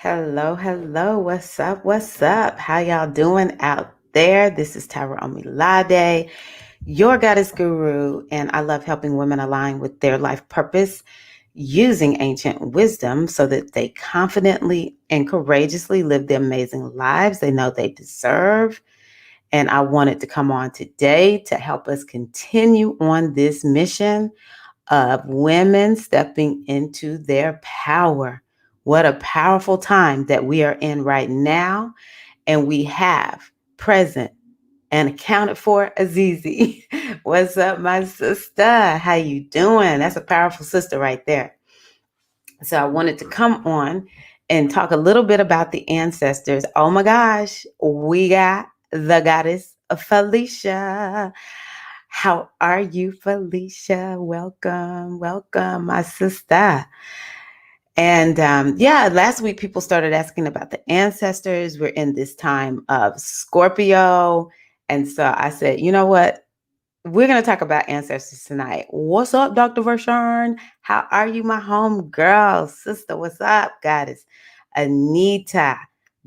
Hello, hello. What's up? What's up? How y'all doing out there? This is Tyra Omilade, your goddess guru, and I love helping women align with their life purpose using ancient wisdom so that they confidently and courageously live the amazing lives they know they deserve. And I wanted to come on today to help us continue on this mission of women stepping into their power. What a powerful time that we are in right now. And we have present and accounted for Azizi. What's up, my sister? How you doing? That's a powerful sister right there. So I wanted to come on and talk a little bit about the ancestors. Oh my gosh, we got the goddess of Felicia. How are you, Felicia? Welcome, welcome, my sister. And yeah, last week people started asking about the ancestors. We're in this time of Scorpio. And so I said, you know what? We're going to talk about ancestors tonight. What's up, Dr. Vershawn? How are you, my home girl? Sister, what's up, goddess? Anita,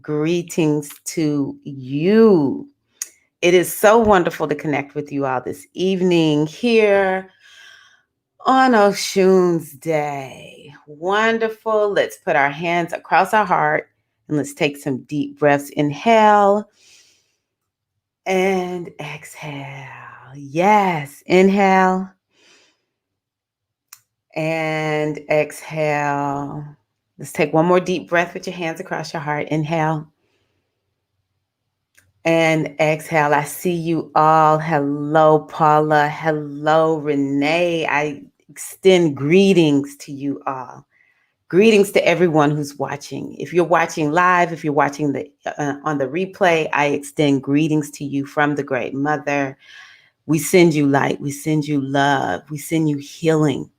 greetings to you. It is so wonderful to connect with you all this evening here on Oshun's Day. Wonderful. Let's put our hands across our heart and let's take some deep breaths. Inhale and exhale. Yes, inhale and exhale. Let's take one more deep breath with your hands across your heart. Inhale and exhale. I see you all. Hello, Paula. Hello, Renee. I extend greetings to you all. Greetings to everyone who's watching. If you're watching live, if you're watching on the replay, I extend greetings to you from the Great Mother. We send you light. We send you love. We send you healing.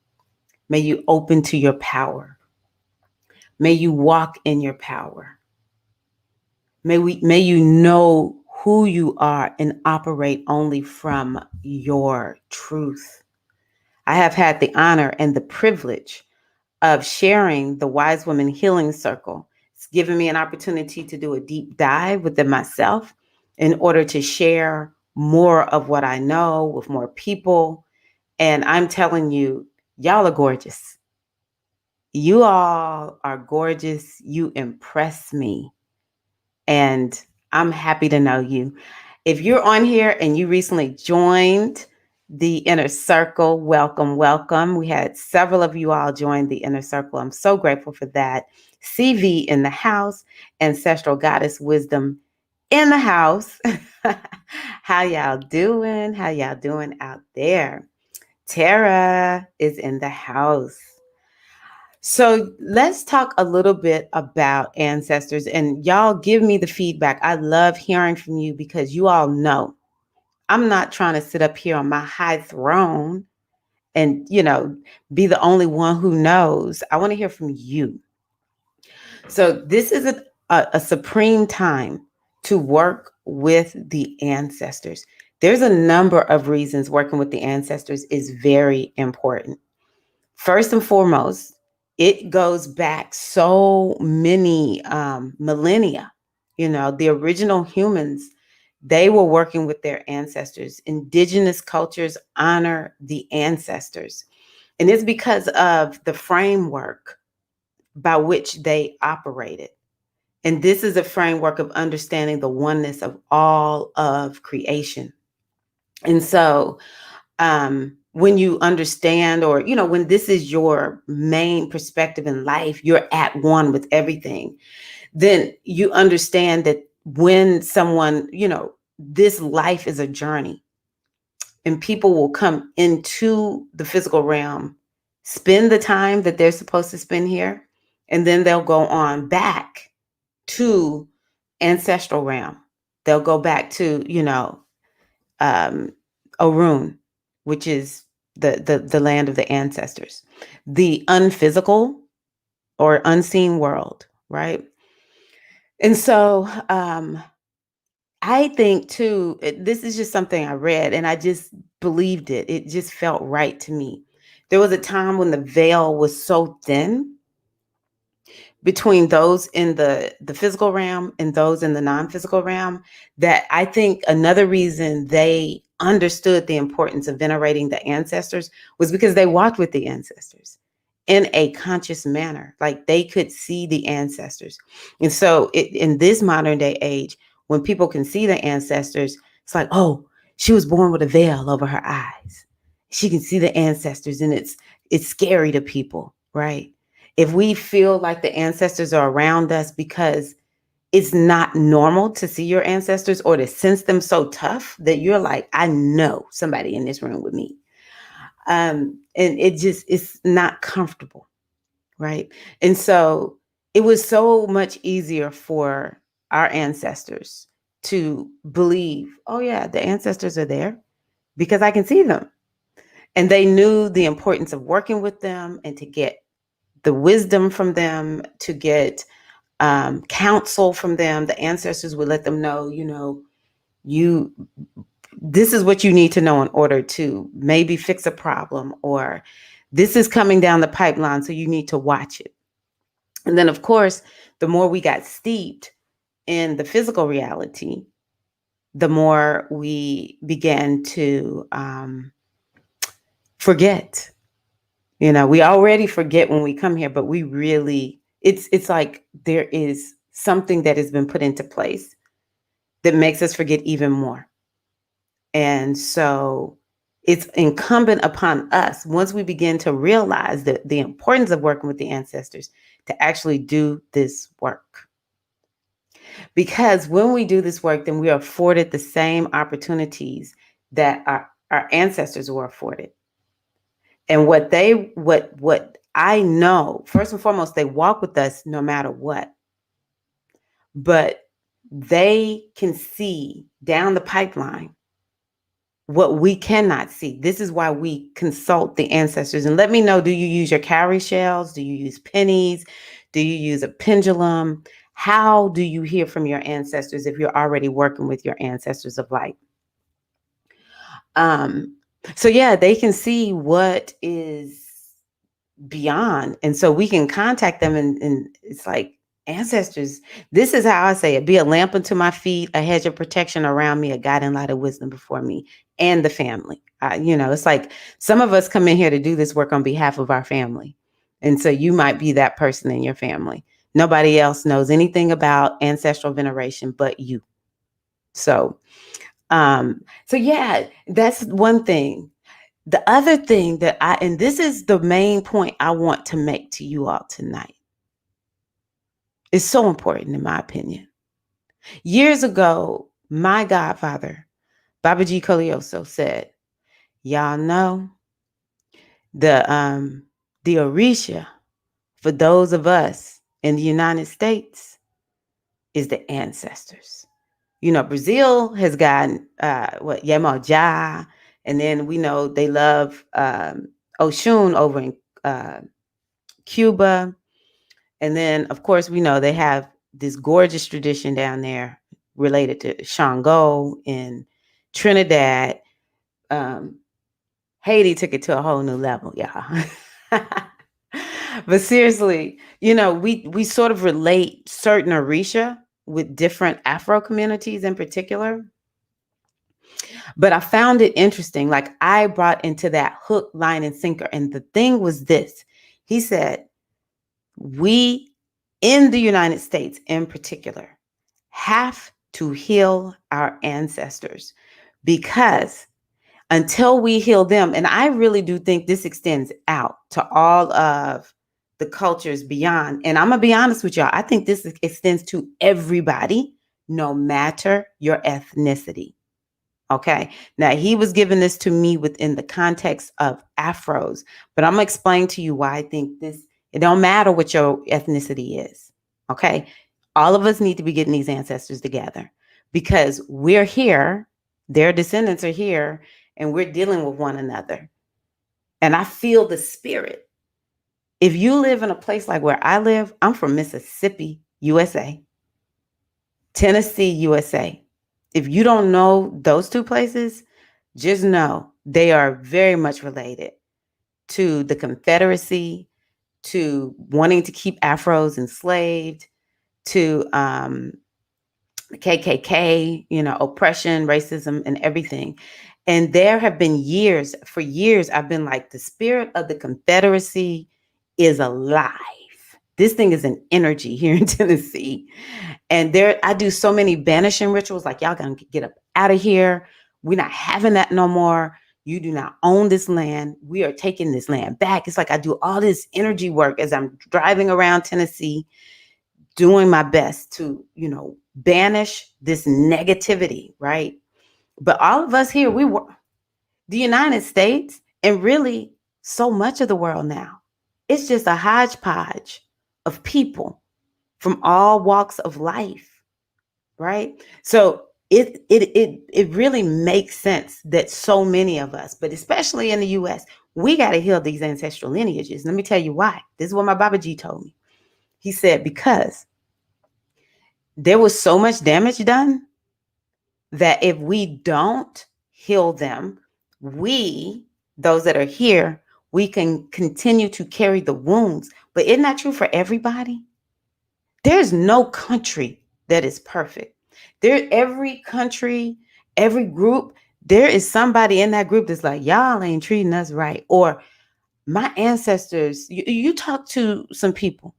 May you open to your power. May you walk in your power. May you know who you are and operate only from your truth. I have had the honor and the privilege of sharing the Wise Woman Healing Circle. It's given me an opportunity to do a deep dive within myself in order to share more of what I know with more people. And I'm telling you, y'all are gorgeous. You all are gorgeous. You impress me. And I'm happy to know you. If you're on here and you recently joined the Inner Circle, welcome, welcome. We had several of you all join the Inner Circle. I'm so grateful for that. CV in the house, Ancestral Goddess Wisdom in the house. How y'all doing? How y'all doing out there? Tara is in the house. So let's talk a little bit about ancestors, and y'all give me the feedback. I love hearing from you because you all know I'm not trying to sit up here on my high throne and, be the only one who knows. I want to hear from you. So this is a supreme time to work with the ancestors. There's a number of reasons working with the ancestors is very important. First and foremost, it goes back so many millennia. The original humans, they were working with their ancestors. Indigenous cultures honor the ancestors. And it's because of the framework by which they operated. And this is a framework of understanding the oneness of all of creation. And so, when you understand, or when this is your main perspective in life, you're at one with everything, then you understand that when someone, this life is a journey, and people will come into the physical realm, spend the time that they're supposed to spend here, and then they'll go on back to ancestral realm. They'll go back to, Arun, which is the land of the ancestors, the unphysical or unseen world, right? And so I think too, this is just something I read and I just believed it. It just felt right to me. There was a time when the veil was so thin between those in the physical realm and those in the non-physical realm, that I think another reason they understood the importance of venerating the ancestors was because they walked with the ancestors in a conscious manner. Like they could see the ancestors. And so in this modern day age, when people can see the ancestors, it's like, oh, she was born with a veil over her eyes. She can see the ancestors, and it's scary to people, right? If we feel like the ancestors are around us because it's not normal to see your ancestors or to sense them so tough that you're like, I know somebody in this room with me. And it's not comfortable, right? And so it was so much easier for our ancestors to believe, oh yeah, the ancestors are there because I can see them. And they knew the importance of working with them and to get the wisdom from them, to get counsel from them. The ancestors would let them know, you this is what you need to know in order to maybe fix a problem, or this is coming down the pipeline, so you need to watch it. And then, of course, the more we got steeped in the physical reality, the more we began to forget. We already forget when we come here, but we really, it's like there is something that has been put into place that makes us forget even more. And so it's incumbent upon us, once we begin to realize that the importance of working with the ancestors, to actually do this work. Because when we do this work, then we are afforded the same opportunities that our ancestors were afforded. And what I know, first and foremost, they walk with us no matter what. But they can see down the pipeline what we cannot see. This is why we consult the ancestors. And let me know, do you use your cowrie shells? Do you use pennies? Do you use a pendulum? How do you hear from your ancestors if you're already working with your ancestors of light? So yeah, they can see what is beyond. And so we can contact them, and it's like, ancestors, this is how I say it: be a lamp unto my feet, a hedge of protection around me, a guiding light of wisdom before me and the family. It's like some of us come in here to do this work on behalf of our family. And so you might be that person in your family. Nobody else knows anything about ancestral veneration but you. So yeah, that's one thing. The other thing and this is the main point I want to make to you all tonight. It's so important, in my opinion. Years ago, my godfather, Babaji Colioso, said, y'all know the Orisha for those of us in the United States is the ancestors. Brazil has gotten Yemoja, and then we know they love Oshun over in Cuba. And then, of course, we know they have this gorgeous tradition down there related to Shango in Trinidad. Haiti took it to a whole new level, y'all. But seriously, we sort of relate certain Orisha with different Afro communities in particular. But I found it interesting. Like, I brought into that hook, line, and sinker. And the thing was this. He said, we in the United States in particular have to heal our ancestors, because until we heal them, and I really do think this extends out to all of the cultures beyond. And I'm going to be honest with y'all. I think this extends to everybody, no matter your ethnicity. Okay. Now, he was giving this to me within the context of Afros, but I'm going to explain to you why I think this, it don't matter what your ethnicity is. Okay. All of us need to be getting these ancestors together, because we're here, their descendants are here, and we're dealing with one another. And I feel the spirit. If you live in a place like where I live, I'm from Mississippi, USA, Tennessee, USA. If you don't know those two places, just know they are very much related to the Confederacy, to wanting to keep Afros enslaved, to KKK, oppression, racism, and everything. And there have been years, for years, I've been like, the spirit of the Confederacy is alive. This thing is an energy here in Tennessee. And I do so many banishing rituals, like, y'all gonna get up out of here. We're not having that no more. You do not own this land. We are taking this land back. It's like I do all this energy work as I'm driving around Tennessee, doing my best to, banish this negativity, right? But all of us here, we were the United States, and really so much of the world now. It's just a hodgepodge of people from all walks of life, right? So it really makes sense that so many of us, but especially in the US, we got to heal these ancestral lineages. Let me tell you why. This is what my Babaji told me. He said, because there was so much damage done that if we don't heal them, those that are here, we can continue to carry the wounds. But isn't that true for everybody? There's no country that is perfect. Every country, every group, there is somebody in that group that's like, y'all ain't treating us right. Or my ancestors, you talk to some people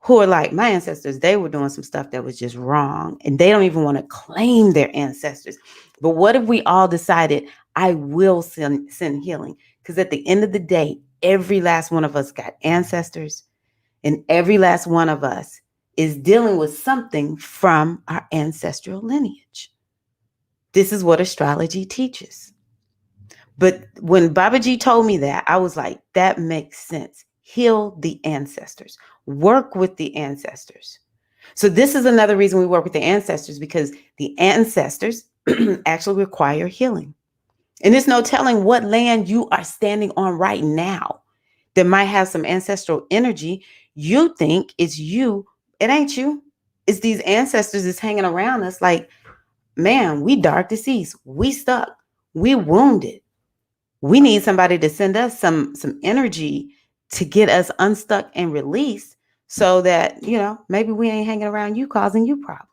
who are like, my ancestors, they were doing some stuff that was just wrong. And they don't even want to claim their ancestors. But what if we all decided, I will send healing? Because at the end of the day, every last one of us got ancestors. And every last one of us is dealing with something from our ancestral lineage. This is what astrology teaches. But when Babaji told me that, I was like, that makes sense. Heal the ancestors. Work with the ancestors. So this is another reason we work with the ancestors, because the ancestors actually require healing. And there's no telling what land you are standing on right now that might have some ancestral energy. You think it's you. It ain't you. It's these ancestors that's hanging around us like, man, we dark deceased. We stuck. We wounded. We need somebody to send us some energy to get us unstuck and released, so that, maybe we ain't hanging around you causing you problems.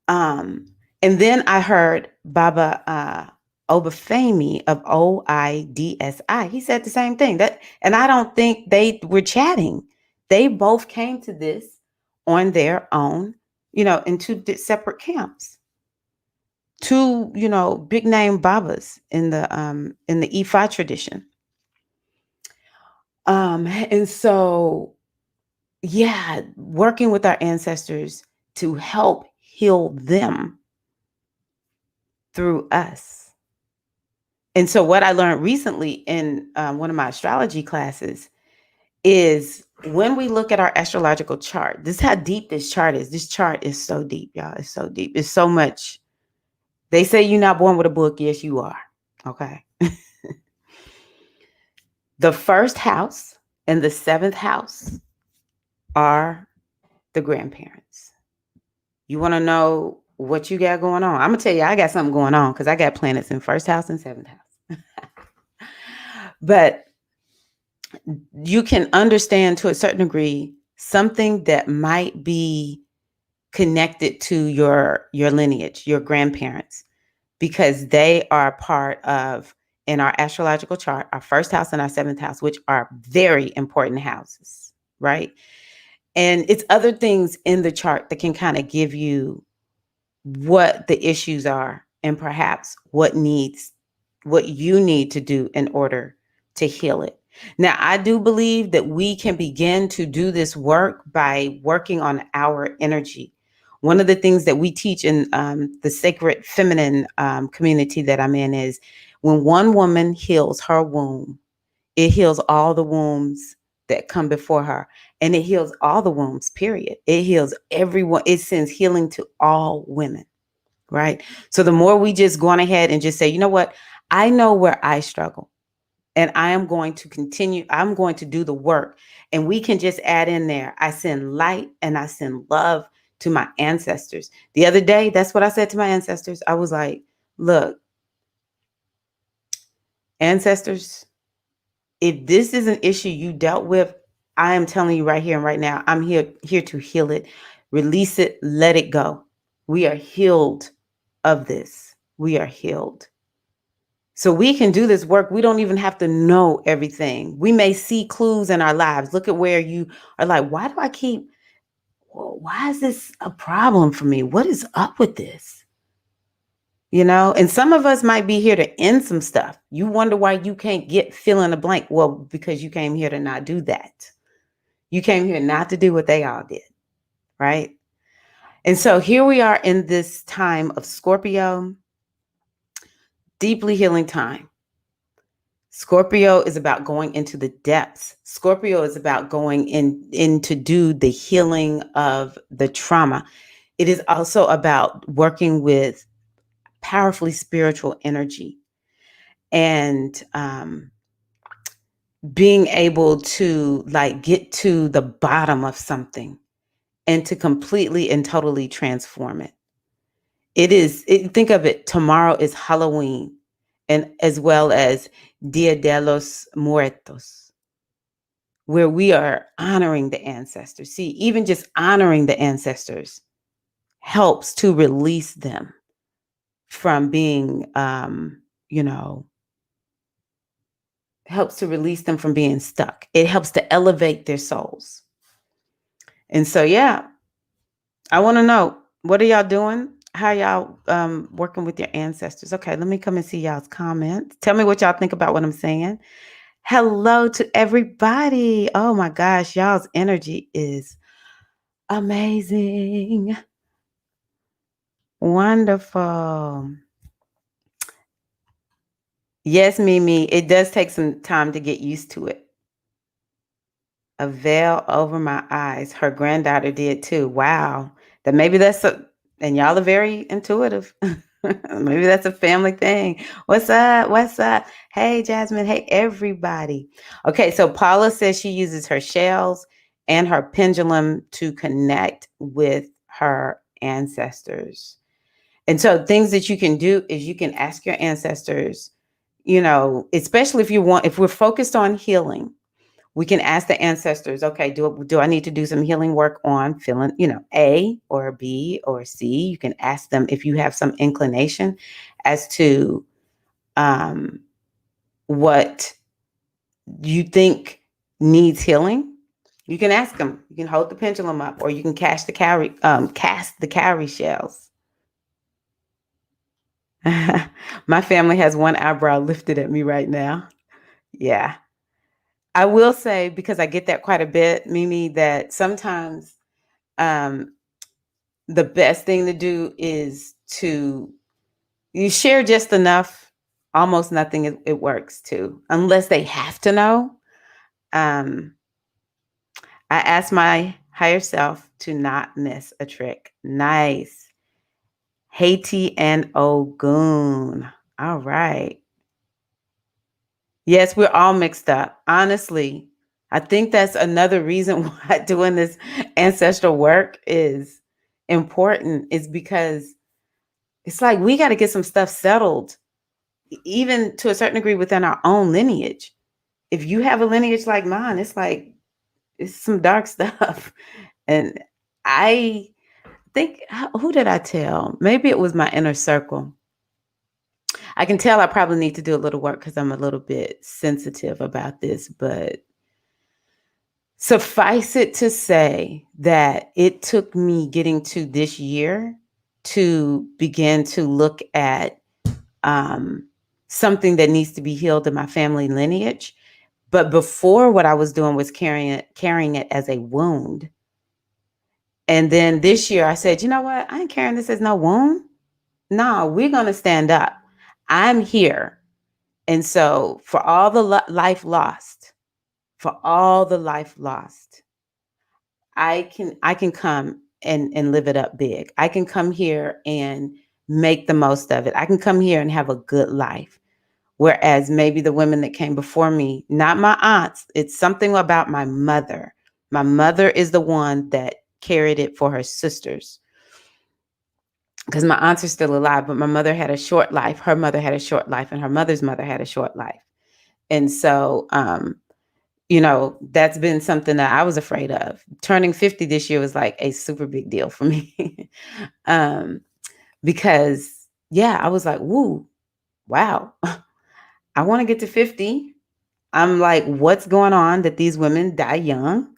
And then I heard Baba Obafemi of OIDSI. He said the same thing. And I don't think they were chatting. They both came to this on their own, in two separate camps. Two, big name Babas in the Ifa tradition. And so, yeah, working with our ancestors to help heal them through us. And so what I learned recently in one of my astrology classes is, when we look at our astrological chart, this is how deep this chart is. This chart is so deep, y'all. It's so deep. It's so much. They say you're not born with a book. Yes, you are. Okay. The first house and the seventh house are the grandparents. You want to know what you got going on? I'm going to tell you, I got something going on, because I got planets in first house and seventh house. But you can understand to a certain degree something that might be connected to your lineage, your grandparents, because they are part of, in our astrological chart, our first house and our seventh house, which are very important houses, right? And it's other things in the chart that can kind of give you what the issues are, and perhaps what you need to do in order to heal it. Now, I do believe that we can begin to do this work by working on our energy. One of the things that we teach in the sacred feminine community that I'm in is, when one woman heals her womb, it heals all the wombs that come before her. And it heals all the wombs, period. It heals everyone. It sends healing to all women, right? So the more we just go on ahead and just say, you know what? I know where I struggle, and I am going to continue. I'm going to do the work. And we can just add in there, I send light and I send love to my ancestors. The other day, that's what I said to my ancestors. I was like, look, ancestors, If this is an issue you dealt with, I am telling you right here and right now, I'm here to heal it, release it, let it go. We are healed of this. We are healed. So we can do this work. We don't even have to know everything. We may see clues in our lives. Look at where you are like, why is this a problem for me? What is up with this? And some of us might be here to end some stuff. You wonder why you can't get fill in the blank. Well, because you came here to not do that. You came here not to do what they all did, right? And so here we are in this time of Scorpio, deeply healing time. Scorpio is about going into the depths. Scorpio is about going in to do the healing of the trauma. It is also about working with powerfully spiritual energy and being able to get to the bottom of something and to completely and totally transform it. Think of it, tomorrow is Halloween, and as well as Dia de los Muertos, where we are honoring the ancestors. See, even just honoring the ancestors helps to release them from being, helps to release them from being stuck. It helps to elevate their souls. And so, yeah, I want to know, what are y'all doing? How y'all working with your ancestors? Okay, let me come and see y'all's comments. Tell me what y'all think about what I'm saying. Hello to everybody. Oh my gosh, y'all's energy is amazing. Wonderful. Yes, Mimi, it does take some time to get used to it. A veil over my eyes. Her granddaughter did too. Wow. Maybe and y'all are very intuitive. Maybe that's a family thing. What's up? What's up? Hey, Jasmine. Hey, everybody. Okay, so Paula says she uses her shells and her pendulum to connect with her ancestors. And so things that you can do is you can ask your ancestors, especially if we're focused on healing, we can ask the ancestors, okay, do I need to do some healing work on feeling, A or B or C? You can ask them if you have some inclination as to what you think needs healing. You can ask them. You can hold the pendulum up, or you can cast the cowrie shells. My family has one eyebrow lifted at me right now. Yeah. I will say, because I get that quite a bit, Mimi, that sometimes the best thing to do is you share just enough, almost nothing, it works too, unless they have to know. I ask my higher self to not miss a trick. Nice. Haiti and Ogun. All right. Yes, we're all mixed up. Honestly, I think that's another reason why doing this ancestral work is important, is because it's like we got to get some stuff settled, even to a certain degree within our own lineage. If you have a lineage like mine, it's some dark stuff. And I think, who did I tell? Maybe it was my inner circle. I can tell I probably need to do a little work because I'm a little bit sensitive about this, but suffice it to say that it took me getting to this year to begin to look at something that needs to be healed in my family lineage. But before, what I was doing was carrying it as a wound. And then this year I said, you know what? I ain't carrying this as no wound. No, we're going to stand up. I'm here. And so for all the life lost, I can come and live it up big. I can come here and make the most of it. I can come here and have a good life. Whereas maybe the women that came before me, not my aunts, it's something about my mother. My mother is the one that carried it for her sisters. Because my aunts are still alive, but my mother had a short life. Her mother had a short life, and her mother's mother had a short life. And so, that's been something that I was afraid of. Turning 50 this year was like a super big deal for me. um, because yeah, I was like, woo, wow, I want to get to 50. I'm like, what's going on that these women die young?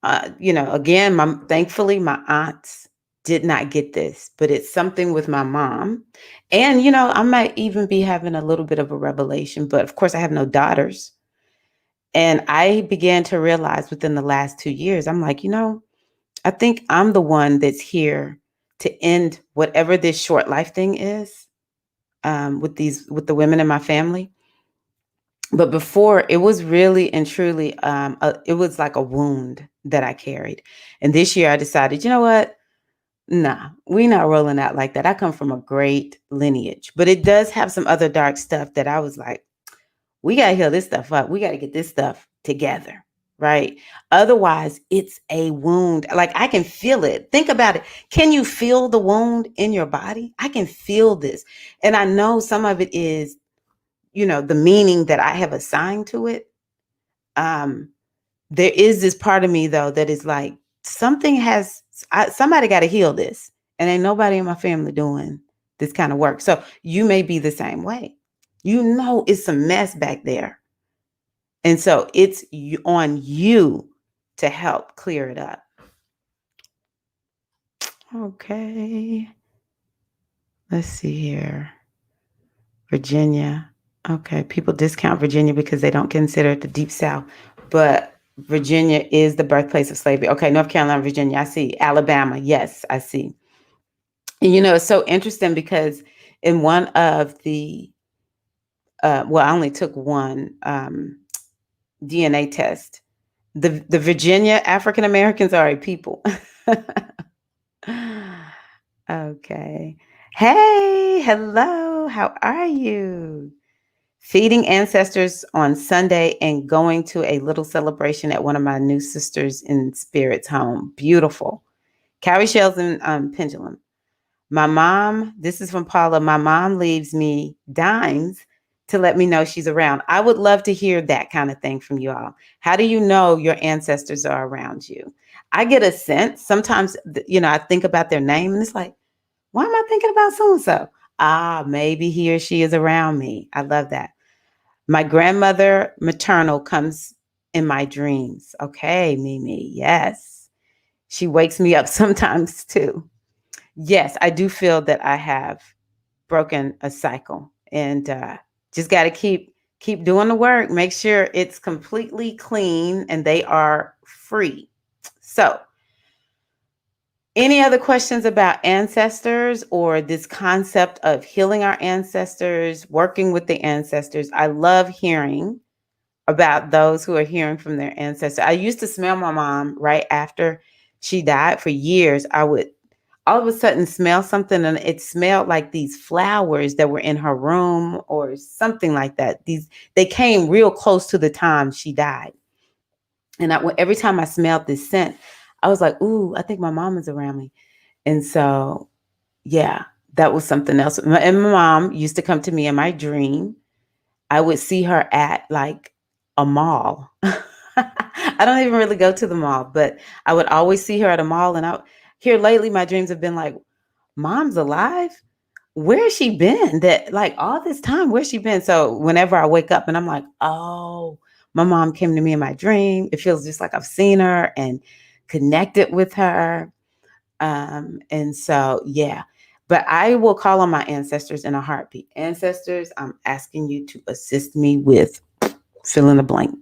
Again, thankfully my aunts did not get this, but it's something with my mom. And I might even be having a little bit of a revelation, but of course I have no daughters. And I began to realize within the last 2 years, I'm like, I think I'm the one that's here to end whatever this short life thing is, with the women in my family. But before, it was really and truly, it was like a wound that I carried. And this year I decided, you know what? Nah, we not rolling out like that. I come from a great lineage, but it does have some other dark stuff that I was like, we got to heal this stuff up. We got to get this stuff together, right? Otherwise, it's a wound. Like I can feel it. Think about it. Can you feel the wound in your body? I can feel this. And I know some of it is, the meaning that I have assigned to it. Um, there is this part of me though that is like somebody got to heal this, and ain't nobody in my family doing this kind of work. So you may be the same way. It's a mess back there, and so it's on you to help clear it up. Okay, let's see here. Virginia. Okay, people discount Virginia because they don't consider it the Deep South, but Virginia is the birthplace of slavery. Okay, North Carolina, Virginia, I see. Alabama, yes, I see. And it's so interesting because in one of the, I only took one DNA test. The Virginia African Americans are a people. Okay. Hey, hello. How are you? Feeding ancestors on Sunday and going to a little celebration at one of my new sisters in spirit's home. Beautiful. Cowrie shells and pendulum. My mom, this is from Paula. My mom leaves me dimes to let me know she's around. I would love to hear that kind of thing from you all. How do you know your ancestors are around you? I get a sense. Sometimes, I think about their name and it's like, why am I thinking about so-and-so? Maybe he or she is around me. I love that. My grandmother maternal comes in my dreams. Okay, Mimi. Yes. She wakes me up sometimes too. Yes, I do feel that I have broken a cycle, and just got to keep doing the work. Make sure it's completely clean and they are free. So, any other questions about ancestors or this concept of healing our ancestors, working with the ancestors? I love hearing about those who are hearing from their ancestors. I used to smell my mom right after she died. For years, I would all of a sudden smell something, and it smelled like these flowers that were in her room or something like that. They came real close to the time she died. And every time I smelled this scent, I was like, ooh, I think my mom is around me. And so, yeah, that was something else. And my mom used to come to me in my dream. I would see her at like a mall. I don't even really go to the mall, but I would always see her at a mall. And here lately, my dreams have been like, mom's alive? Where's she been? That like all this time, where's she been? So whenever I wake up and I'm like, oh, my mom came to me in my dream. It feels just like I've seen her and connected with her. And so, yeah, but I will call on my ancestors in a heartbeat. Ancestors, I'm asking you to assist me with fill in the blank.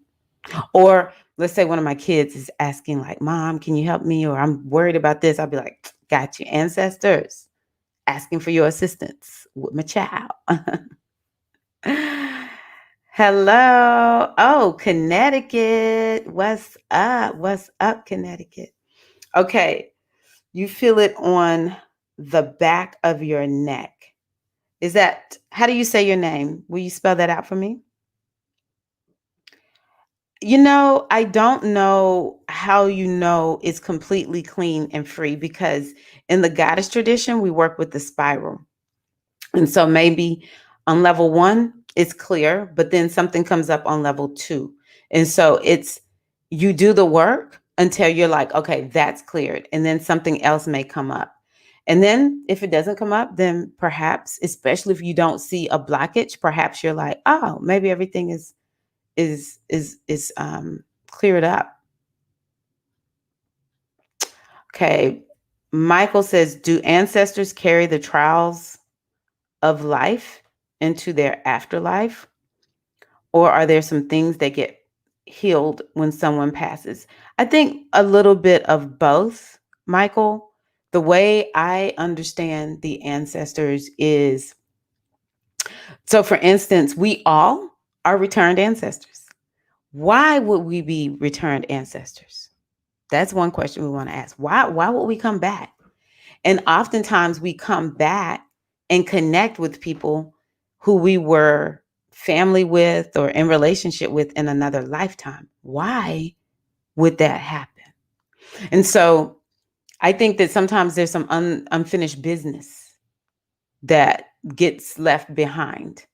Or let's say one of my kids is asking like, mom, can you help me? Or I'm worried about this. I'll be like, got you. Ancestors asking for your assistance with my child. Hello. Oh, Connecticut. What's up? What's up, Connecticut? Okay. You feel it on the back of your neck. How do you say your name? Will you spell that out for me? I don't know how it's completely clean and free, because in the goddess tradition, we work with the spiral. And so maybe on level 1, it's clear, but then something comes up on level 2. And so it's you do the work until you're like, okay, that's cleared. And then something else may come up. And then if it doesn't come up, then perhaps, especially if you don't see a blockage, perhaps you're like, oh, maybe everything is cleared up. Okay. Michael says, do ancestors carry the trials of life into their afterlife? Or are there some things that get healed when someone passes? I think a little bit of both, Michael. The way I understand the ancestors is, so for instance, we all are returned ancestors. Why would we be returned ancestors? That's one question we want to ask. Why would we come back? And oftentimes we come back and connect with people who we were family with or in relationship with in another lifetime. Why would that happen? And so I think that sometimes there's some unfinished business that gets left behind.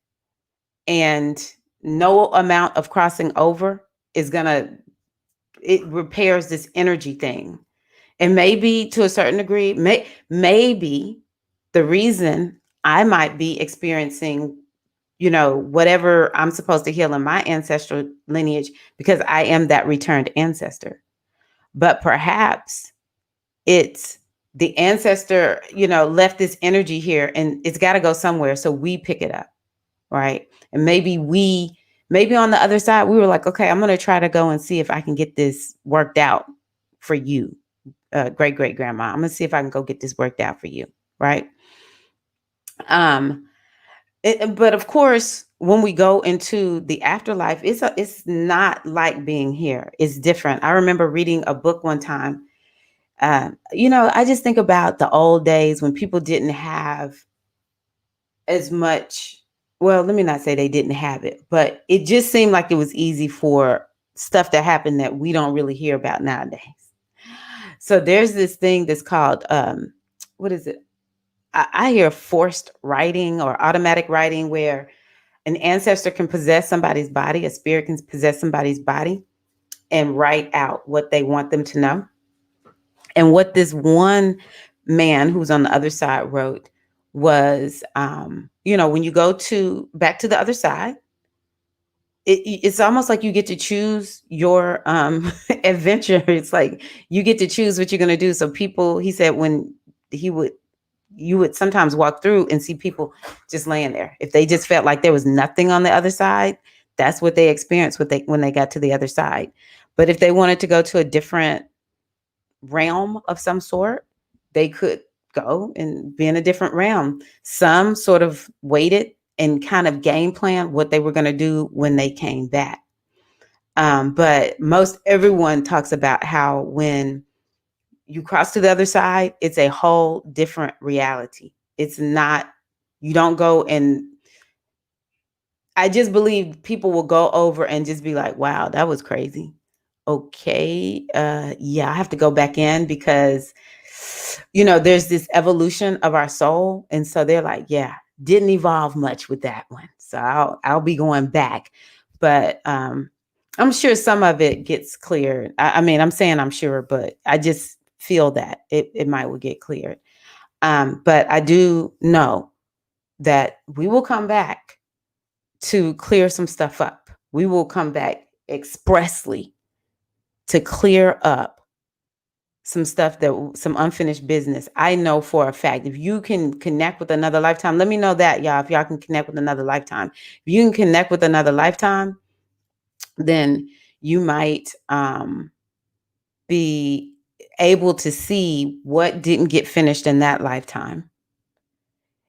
And no amount of crossing over is going to, it repairs this energy thing. And maybe to a certain degree, maybe the reason I might be experiencing, whatever I'm supposed to heal in my ancestral lineage, because I am that returned ancestor. But perhaps it's the ancestor, left this energy here and it's got to go somewhere. So we pick it up. Right. And maybe on the other side, we were like, okay, I'm going to try to go and see if I can get this worked out for you. Great great grandma. I'm gonna see if I can go get this worked out for you, right? But of course, when we go into the afterlife, it's not like being here. It's different. I remember reading a book one time. I just think about the old days when people didn't have as much. Well, let me not say they didn't have it, but it just seemed like it was easy for stuff to happen that we don't really hear about nowadays. So there's this thing that's called, what is it? I hear forced writing or automatic writing, where an ancestor can possess somebody's body, a spirit can possess somebody's body and write out what they want them to know. And what this one man who's on the other side wrote was, when you go back to the other side, it's almost like you get to choose your adventure. It's like you get to choose what you're going to do. So people, he said, when you would sometimes walk through and see people just laying there. If they just felt like there was nothing on the other side, that's what they experienced when they got to the other side. But if they wanted to go to a different realm of some sort, they could go and be in a different realm. Some sort of waited and kind of game plan what they were going to do when they came back. But most everyone talks about how when you cross to the other side, it's a whole different reality. It's not, you don't go and I just believe people will go over and just be like, wow, that was crazy. Okay. Yeah, I have to go back in because, there's this evolution of our soul. And so they're like, yeah, didn't evolve much with that one. So I'll be going back. But I'm sure some of it gets cleared. I mean, I'm saying I'm sure, but I just feel that it might will get cleared. But I do know that we will come back to clear some stuff up. We will come back expressly to clear up some stuff, some unfinished business. I know for a fact, if you can connect with another lifetime, let me know that, y'all, if y'all can connect with another lifetime. If you can connect with another lifetime, then you might be able to see what didn't get finished in that lifetime.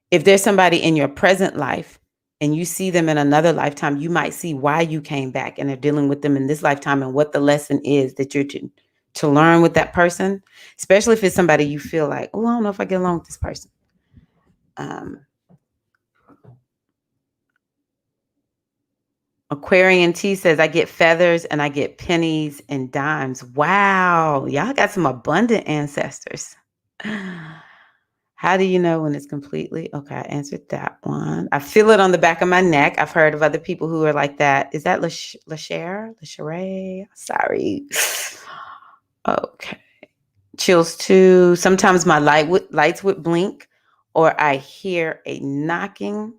If there's somebody in your present life and you see them in another lifetime, you might see why you came back and are dealing with them in this lifetime and what the lesson is that you're to learn with that person, especially if it's somebody you feel like, oh, I don't know if I get along with this person. Aquarian T says, I get feathers and I get pennies and dimes. Wow. Y'all got some abundant ancestors. How do you know when it's completely? Okay, I answered that one. I feel it on the back of my neck. I've heard of other people who are like that. Is that Lachère? Lachère? Sorry. Okay. Chills too. Sometimes my lights would blink, or I hear a knocking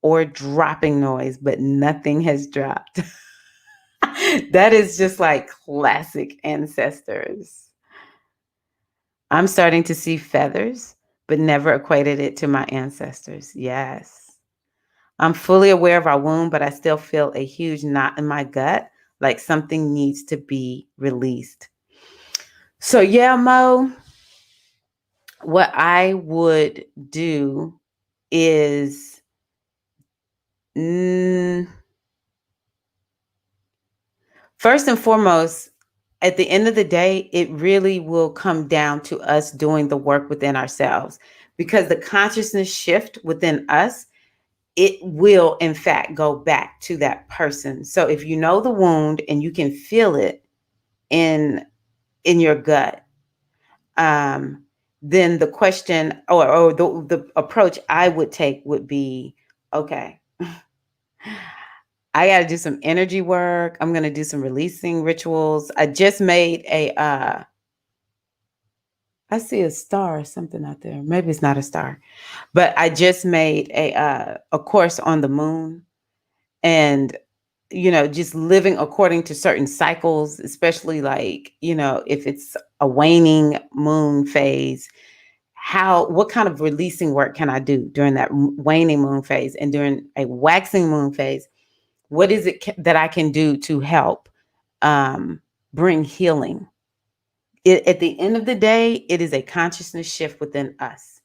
or dropping noise, but nothing has dropped. That is just like classic ancestors. I'm starting to see feathers, but never equated it to my ancestors. Yes. I'm fully aware of our womb, but I still feel a huge knot in my gut, like something needs to be released. So, yeah, Mo, what I would do is mm, first and foremost, at the end of the day, it really will come down to us doing the work within ourselves because the consciousness shift within us, it will in fact go back to that person. So if you know the wound and you can feel it in your gut, um, then the question or the approach I would take would be, okay, I got to do some energy work. I'm going to do some releasing rituals. I just made I see a star or something out there. Maybe it's not a star, but I just made a course on the moon and, just living according to certain cycles, especially like, if it's a waning moon phase, what kind of releasing work can I do during that waning moon phase and during a waxing moon phase? What is it that I can do to help bring healing? At the end of the day, it is a consciousness shift within us.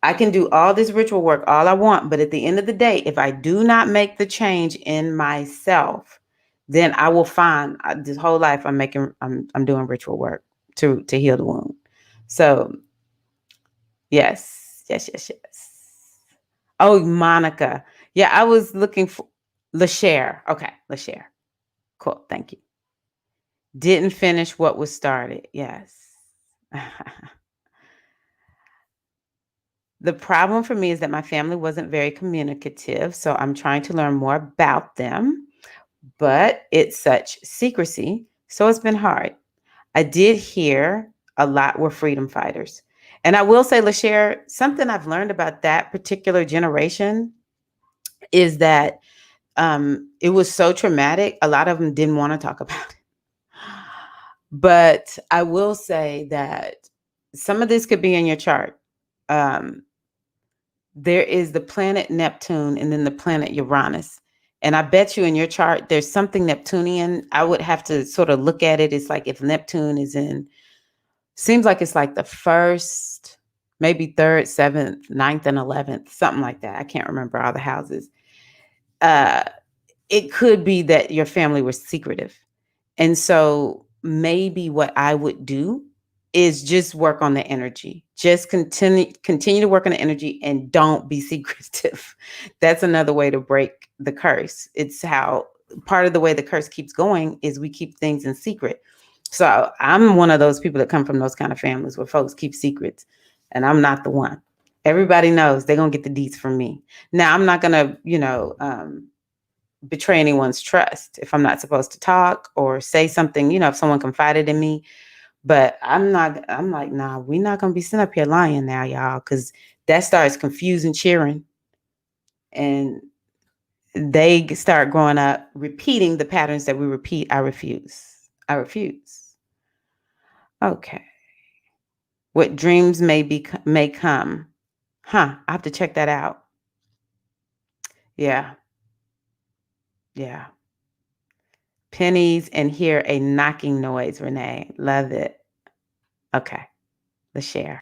I can do all this ritual work all I want, but at the end of the day, if I do not make the change in myself, then I will find this whole life I'm doing ritual work to heal the wound. So yes, yes, yes, yes. Oh, Monica. Yeah, I was looking for Lachère. Okay, Lachère. Cool. Thank you. Didn't finish what was started. Yes. The problem for me is that my family wasn't very communicative, so I'm trying to learn more about them, but it's such secrecy, so it's been hard. I did hear a lot were freedom fighters. And I will say, Lachère, something I've learned about that particular generation is that it was so traumatic. A lot of them didn't want to talk about it. But I will say that some of this could be in your chart. Um, there is the planet Neptune and then the planet Uranus. And I bet you in your chart, there's something Neptunian. I would have to sort of look at it. It's like if Neptune is seems like it's like the first, maybe third, seventh, ninth, and 11th, something like that. I can't remember all the houses. Uh, it could be that your family was secretive. And so maybe what I would do is just work on the energy. Just continue to work on the energy and don't be secretive. That's another way to break the curse. It's how part of the way the curse keeps going is we keep things in secret. So I'm one of those people that come from those kind of families where folks keep secrets, and I'm not the one. Everybody knows they're gonna get the deets from me. Now I'm not gonna, betray anyone's trust if I'm not supposed to talk or say something, if someone confided in me. But I'm like, nah, we're not gonna be sitting up here lying now, y'all, because that starts confusing cheering. And they start growing up repeating the patterns that we repeat. I refuse. I refuse. Okay. What dreams may come. Huh. I have to check that out. Yeah. Yeah. Pennies and hear a knocking noise, Renee. Love it. Okay. Let's share.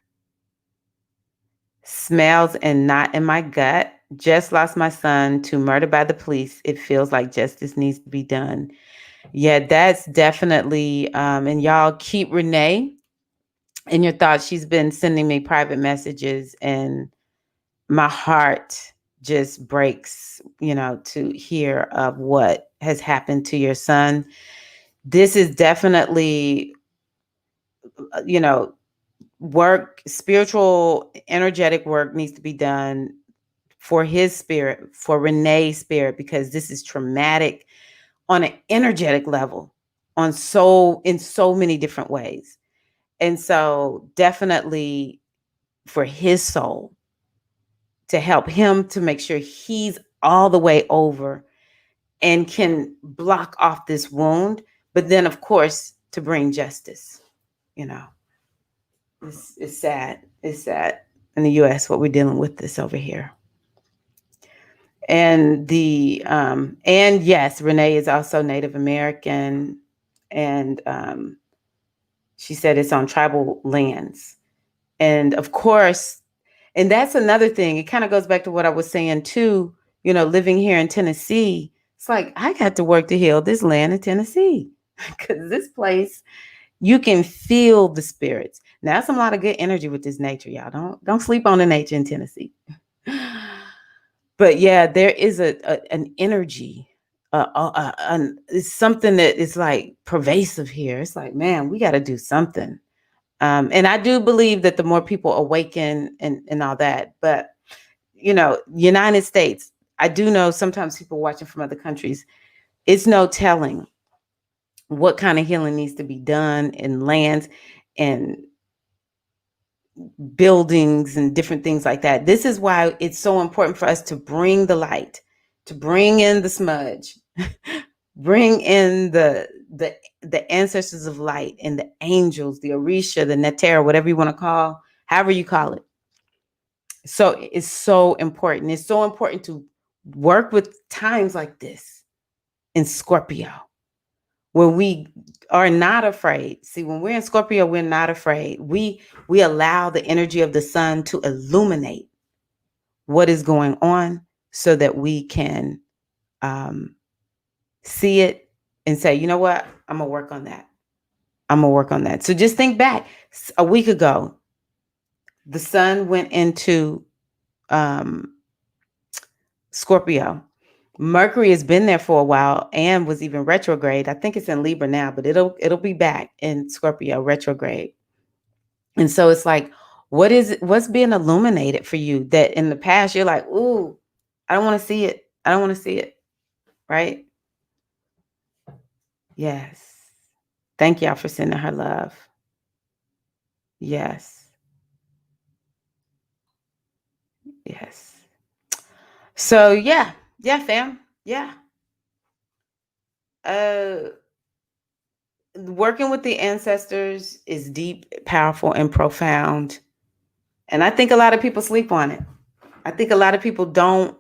Smells and not in my gut. Just lost my son to murder by the police. It feels like justice needs to be done. Yeah, that's definitely, and y'all keep Renee in your thoughts. She's been sending me private messages and my heart just breaks, to hear of what has happened to your son. This is definitely, you know, work, spiritual, energetic work needs to be done for his spirit, for Renee's spirit, because this is traumatic on an energetic level, in so many different ways. And so definitely for his soul, to help him to make sure he's all the way over and can block off this wound. But then, of course, to bring justice, you know, it's sad. It's sad in the US what we're dealing with this over here. And yes, Renee is also Native American, and she said it's on tribal lands. And of course, and that's another thing. It kind of goes back to what I was saying too, living here in Tennessee. It's like I got to work to heal this land in Tennessee because this place, you can feel the spirits. Now, that's a lot of good energy with this nature, y'all. Don't sleep on the nature in Tennessee. But yeah, there is an energy. It's something that is like pervasive here. It's like, man, we got to do something. And I do believe that the more people awaken and all that, but United States, I do know sometimes people watching from other countries, it's no telling what kind of healing needs to be done in lands and buildings and different things like that. This is why it's so important for us to bring the light, to bring in the smudge, bring in the ancestors of light and the angels, the Orisha, the Netera, whatever you want to call, however you call it. So it's so important. It's so important to work with times like this in Scorpio, where we are not afraid. See, when we're in Scorpio, we're not afraid. We allow the energy of the sun to illuminate what is going on so that we can see it and say, you know what? I'm going to work on that. I'm going to work on that. So just think back a week ago, the sun went into Scorpio. Mercury has been there for a while and was even retrograde. I think it's in Libra now, but it'll be back in Scorpio retrograde. And so it's like, what's being illuminated for you that in the past you're like, ooh, I don't want to see it. I don't want to see it. Right? Yes. Thank y'all for sending her love. Yes. Yes. So yeah, fam. Yeah. Working with the ancestors is deep, powerful, and profound. And I think a lot of people sleep on it. I think a lot of people don't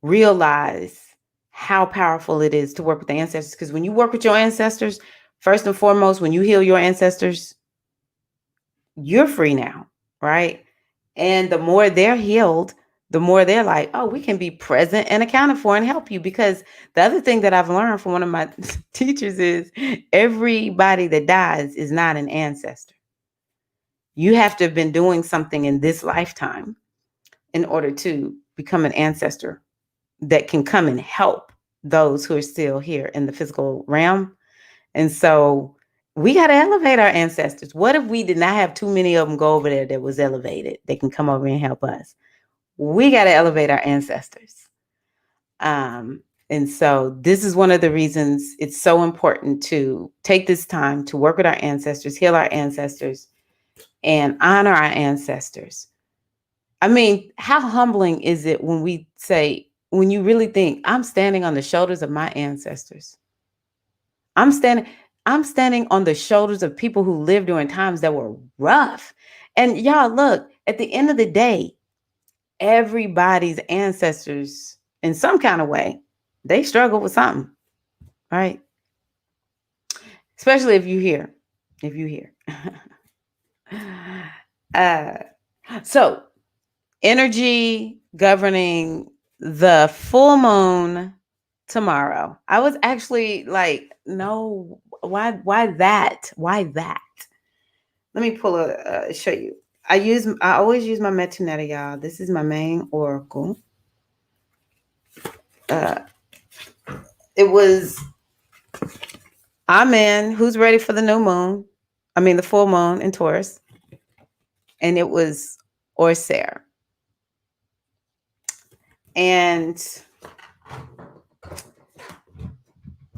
realize how powerful it is to work with the ancestors. Because when you work with your ancestors, first and foremost, when you heal your ancestors, you're free now, right? And the more they're healed, the more they're like, oh, we can be present and accounted for and help you. Because the other thing that I've learned from one of my teachers is everybody that dies is not an ancestor. You have to have been doing something in this lifetime in order to become an ancestor that can come and help those who are still here in the physical realm. And so we got to elevate our ancestors. What if we did not have too many of them go over there that was elevated? They can come over and help us. We got to elevate our ancestors. And so this is one of the reasons it's so important to take this time to work with our ancestors, heal our ancestors, and honor our ancestors. I mean, how humbling is it when we say, when you really think, I'm standing on the shoulders of my ancestors. I'm standing on the shoulders of people who lived during times that were rough. And y'all, look, at the end of the day, everybody's ancestors, in some kind of way, they struggle with something, right? Especially if you hear. So energy governing the full moon tomorrow. I was actually like, no, why that? Why that? Let me show you. I always use my Metuneta, y'all. This is my main oracle. It was Amen. Who's ready for the new moon? I mean, the full moon in Taurus. and it was Orser. And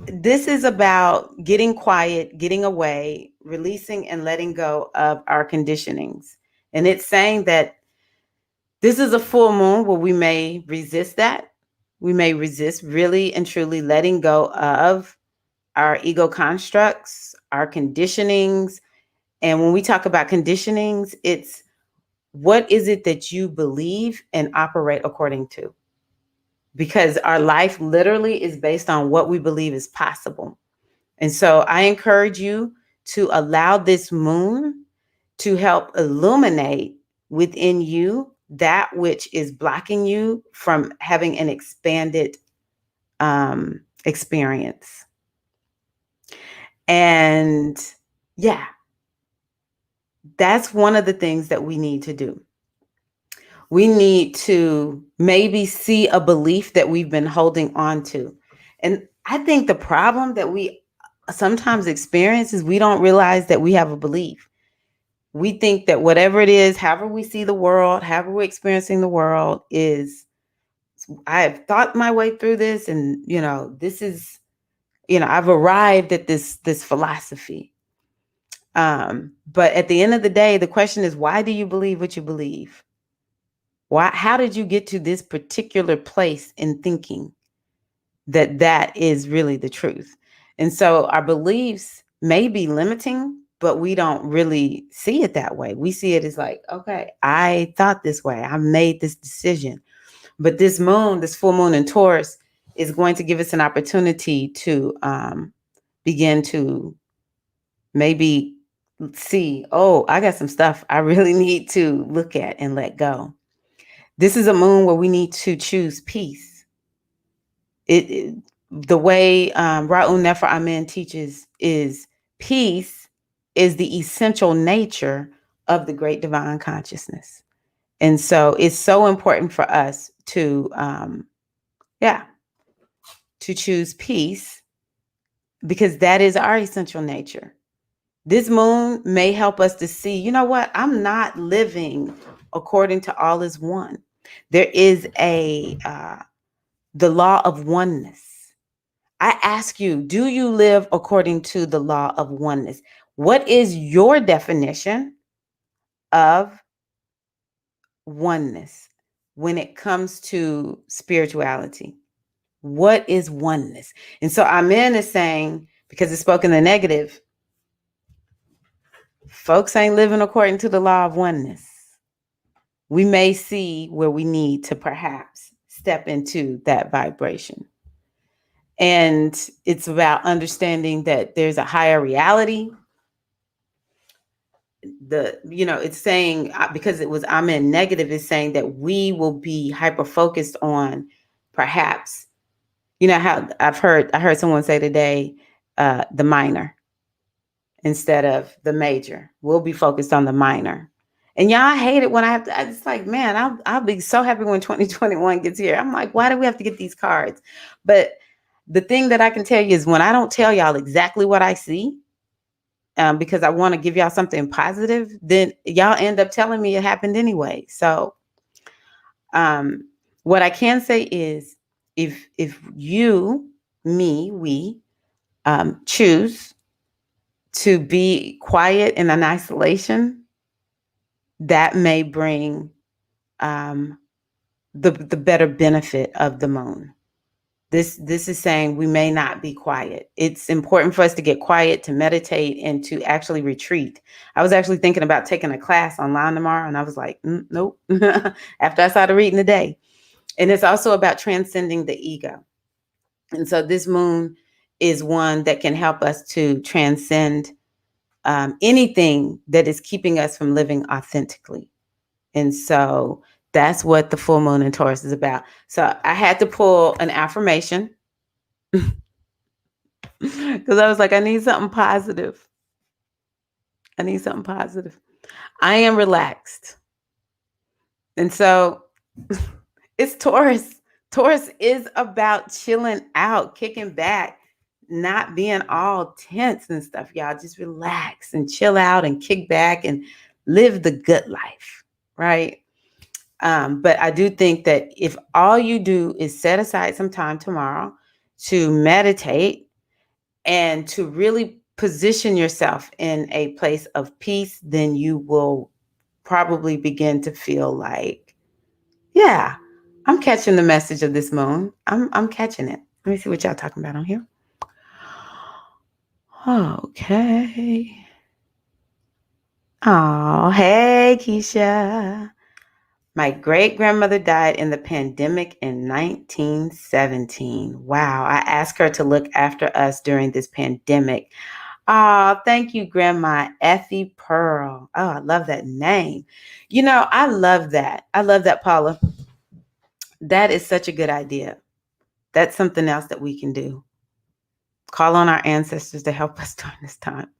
this is about getting quiet, getting away, releasing and letting go of our conditionings. And it's saying that this is a full moon where we may resist that. We may resist really and truly letting go of our ego constructs, our conditionings. And when we talk about conditionings, it's what is it that you believe and operate according to? Because our life literally is based on what we believe is possible. And so I encourage you to allow this moon to help illuminate within you that which is blocking you from having an expanded experience. And yeah, that's one of the things that we need to do. We need to maybe see a belief that we've been holding on to. And I think the problem that we sometimes experience is we don't realize that we have a belief. We think that whatever it is, however we see the world, however we're experiencing the world is, I've thought my way through this, and this is, I've arrived at this philosophy. But at the end of the day, the question is, why do you believe what you believe? How did you get to this particular place in thinking that is really the truth? And so our beliefs may be limiting, but we don't really see it that way. We see it as like, okay, I thought this way. I made this decision. But this moon, this full moon in Taurus, is going to give us an opportunity to begin to maybe see, oh, I got some stuff I really need to look at and let go. This is a moon where we need to choose peace. The way Ra'un Nefer Amen teaches is peace is the essential nature of the great divine consciousness. And so it's so important for us to choose peace, because that is our essential nature. This moon may help us to see, you know what, I'm not living according to all is one. There is the law of oneness. I ask you, do you live according to the law of oneness? What is your definition of oneness when it comes to spirituality? What is oneness? And so Amen is saying, because it's spoken the negative, folks ain't living according to the law of oneness. We may see where we need to perhaps step into that vibration. And it's about understanding that there's a higher reality. It's saying, because it was Amen negative, is saying that we will be hyper focused on perhaps, how I heard someone say today, the minor instead of the major. We'll be focused on the minor. And y'all, I hate it when I have to, it's like, man, I'll be so happy when 2021 gets here. I'm like, why do we have to get these cards? But the thing that I can tell you is, when I don't tell y'all exactly what I see, because I want to give y'all something positive, then y'all end up telling me it happened anyway. So what I can say is, if you, me, we choose to be quiet in an isolation, that may bring the better benefit of the moon. This is saying we may not be quiet. It's important for us to get quiet, to meditate, and to actually retreat. I was actually thinking about taking a class online tomorrow, and I was like, nope, after I started reading today. And it's also about transcending the ego. And so this moon is one that can help us to transcend anything that is keeping us from living authentically. And so that's what the full moon in Taurus is about. So I had to pull an affirmation because I was like, I need something positive. I am relaxed. And so it's Taurus. Taurus is about chilling out, kicking back, not being all tense and stuff. Y'all just relax and chill out and kick back and live the good life, right? But I do think that if all you do is set aside some time tomorrow to meditate and to really position yourself in a place of peace, then you will probably begin to feel like, yeah, I'm catching the message of this moon. I'm catching it. Let me see what y'all talking about on here. Okay. Oh, hey, Keisha. My great grandmother died in the pandemic in 1917. Wow. I asked her to look after us during this pandemic. Oh, thank you, Grandma Effie Pearl. Oh, I love that name. I love that. I love that, Paula. That is such a good idea. That's something else that we can do. Call on our ancestors to help us during this time.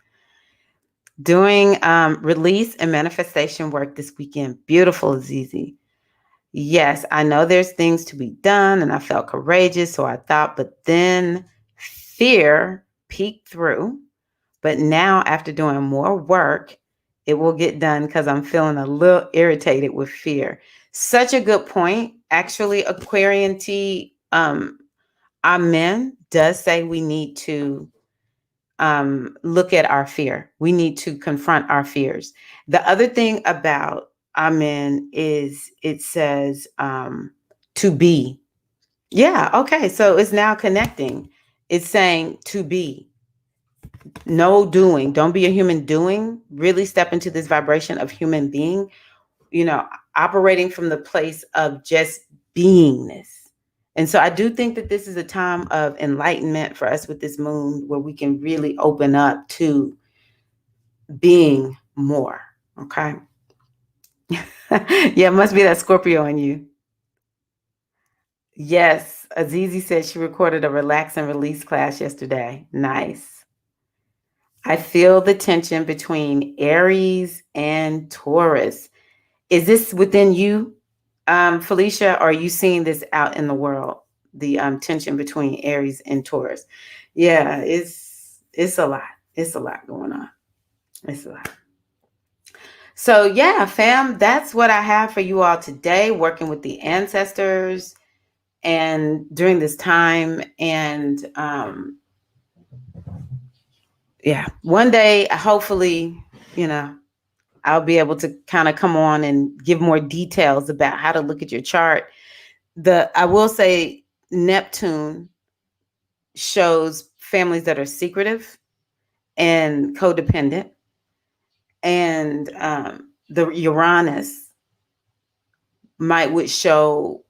Doing release and manifestation work this weekend. Beautiful, Azizi. Yes, I know there's things to be done, and I felt courageous, so I thought, but then fear peeked through. But now, after doing more work, it will get done because I'm feeling a little irritated with fear. Such a good point. Actually, Aquarian T, Amen, does say we need to look at our fear. We need to confront our fears. The other thing about Amen is it says to be. Yeah, okay. So it's now connecting. It's saying to be. No doing. Don't be a human doing. Really step into this vibration of human being, operating from the place of just beingness. And so I do think that this is a time of enlightenment for us with this moon where we can really open up to being more. Okay. Yeah, it must be that Scorpio in you. Yes. Azizi said she recorded a relax and release class yesterday. Nice. I feel the tension between Aries and Taurus. Is this within you, Felicia, or are you seeing this out in the world? The tension between Aries and Taurus. Yeah, it's a lot. It's a lot going on. It's a lot. So yeah, fam, that's what I have for you all today, working with the ancestors and during this time. And yeah, one day, hopefully, I'll be able to kind of come on and give more details about how to look at your chart. I will say Neptune shows families that are secretive and codependent, and the Uranus would show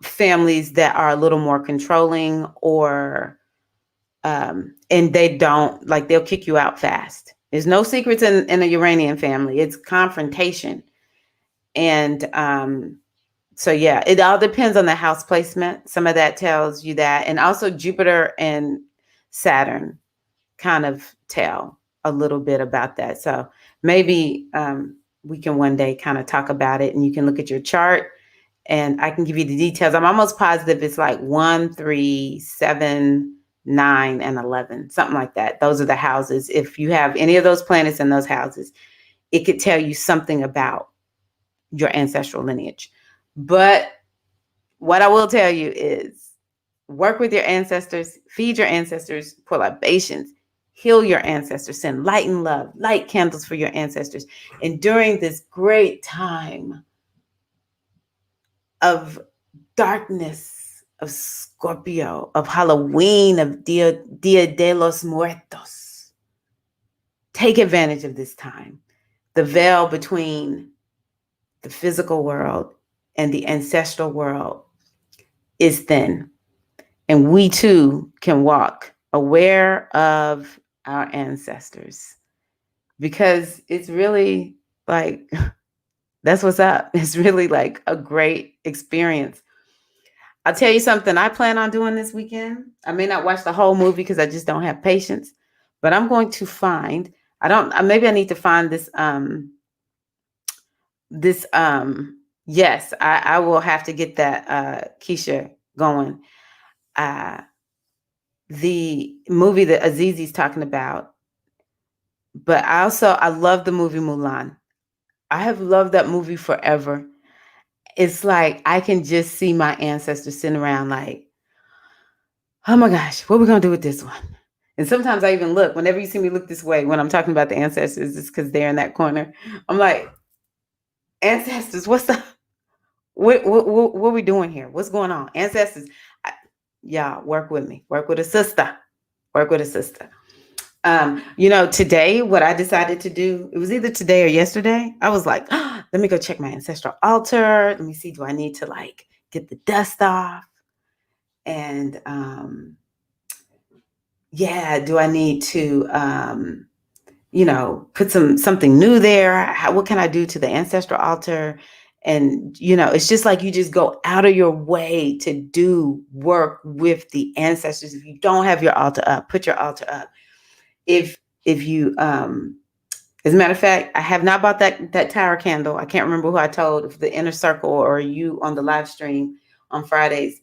families that are a little more controlling, or and they'll kick you out fast. There's no secrets in a Uranian family. It's confrontation. And so yeah, it all depends on the house placement. Some of that tells you that. And also Jupiter and Saturn kind of tell a little bit about that. So maybe we can one day kind of talk about it, and you can look at your chart and I can give you the details. I'm almost positive it's like 1, 3, 7, 9, and 11, something like that. Those are the houses. If you have any of those planets in those houses, it could tell you something about your ancestral lineage. But what I will tell you is work with your ancestors, feed your ancestors, pour libations, heal your ancestors, send light and love, light candles for your ancestors. And during this great time of darkness, of Scorpio, of Halloween, of Dia de los Muertos, take advantage of this time. The veil between the physical world and the ancestral world is thin. And we too can walk aware of our ancestors, because it's really like, that's what's up. It's really like a great experience. I'll tell you something I plan on doing this weekend. I may not watch the whole movie because I just don't have patience, but I'm going to find, maybe I need to find yes, I will have to get that, Keisha, going. The movie that Azizi's talking about, But I love the movie Mulan. I have loved that movie forever. It's like I can just see my ancestors sitting around like, oh my gosh, what are we gonna do with this one? And sometimes I even look, whenever you see me look this way when I'm talking about the ancestors, it's because they're in that corner. I'm like, ancestors, what's up? What are we doing here? What's going on? Ancestors, I, y'all work with me. Work with a sister. Work with a sister. Today, what I decided to do, it was either today or yesterday. I was like, let me go check my ancestral altar. Let me see, do I need to like get the dust off? And yeah, do I need to put something new there? What can I do to the ancestral altar? And it's just like you just go out of your way to do work with the ancestors. If you don't have your altar up, put your altar up. If you as a matter of fact, I have not bought that tower candle. I can't remember who I told, if the inner circle or you on the live stream on Fridays.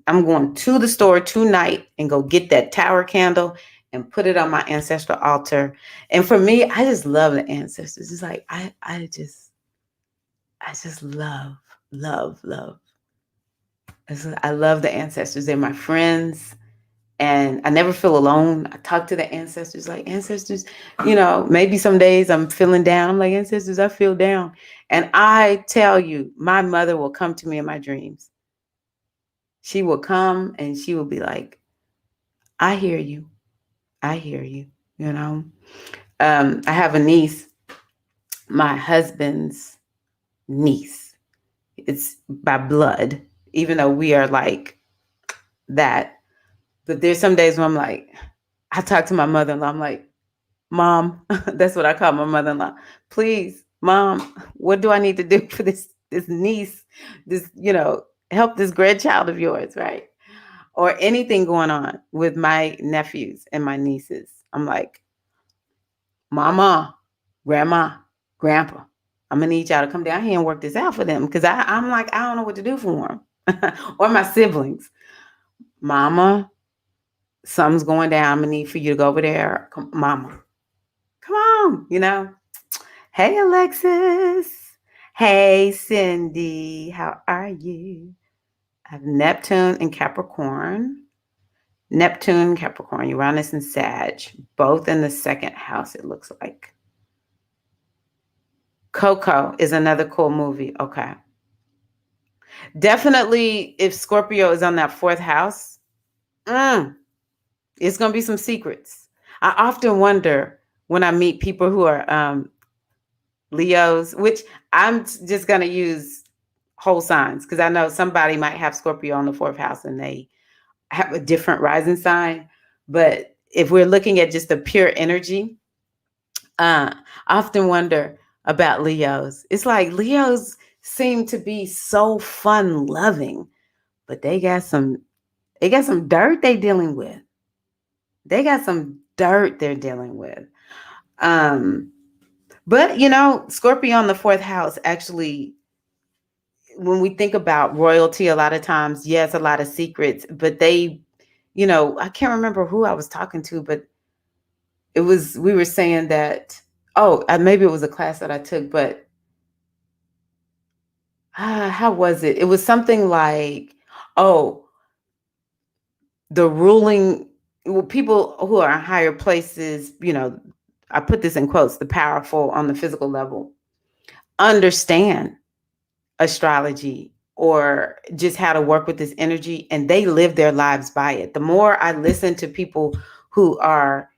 I'm going to the store tonight and go get that tower candle and put it on my ancestral altar. And for me, I just love the ancestors. It's like I just love, love, love. I love the ancestors. They're my friends. And I never feel alone. I talk to the ancestors, like, ancestors, maybe some days I'm feeling down. I'm like, ancestors, I feel down. And I tell you, my mother will come to me in my dreams. She will come and she will be like, I hear you. I hear you. I have a niece, my husband's niece. It's by blood, even though we are like that. But there's some days when I'm like, I talk to my mother-in-law. I'm like, Mom, that's what I call my mother-in-law. Please, Mom, what do I need to do for this niece, this, help this grandchild of yours, right? Or anything going on with my nephews and my nieces. I'm like, Mama, Grandma, Grandpa, I'm gonna need y'all to come down here and work this out for them because I'm like, I don't know what to do for them. Or my siblings. Mama, something's going down. I'm gonna need for you to go over there. Mama, come on. Hey, Alexis. Hey, Cindy. How are you? I have Neptune and Capricorn. Neptune, Capricorn, Uranus, and Sag, both in the second house, it looks like. Coco is another cool movie. Okay. Definitely, if Scorpio is on that fourth house, it's going to be some secrets. I often wonder when I meet people who are Leos, which I'm just going to use whole signs because I know somebody might have Scorpio on the fourth house and they have a different rising sign. But if we're looking at just the pure energy, I often wonder about Leos. It's like Leos seem to be so fun loving, but they got some dirt they dealing with. They got some dirt they're dealing with. But Scorpio on the fourth house actually, when we think about royalty, a lot of times, yes, a lot of secrets, but they, I can't remember who I was talking to, but we were saying that, maybe it was a class that I took, but how was it? It was something like, oh, the ruling, well, people who are in higher places, I put this in quotes, the powerful on the physical level, understand astrology or just how to work with this energy, and they live their lives by it. The more I listen to people who are,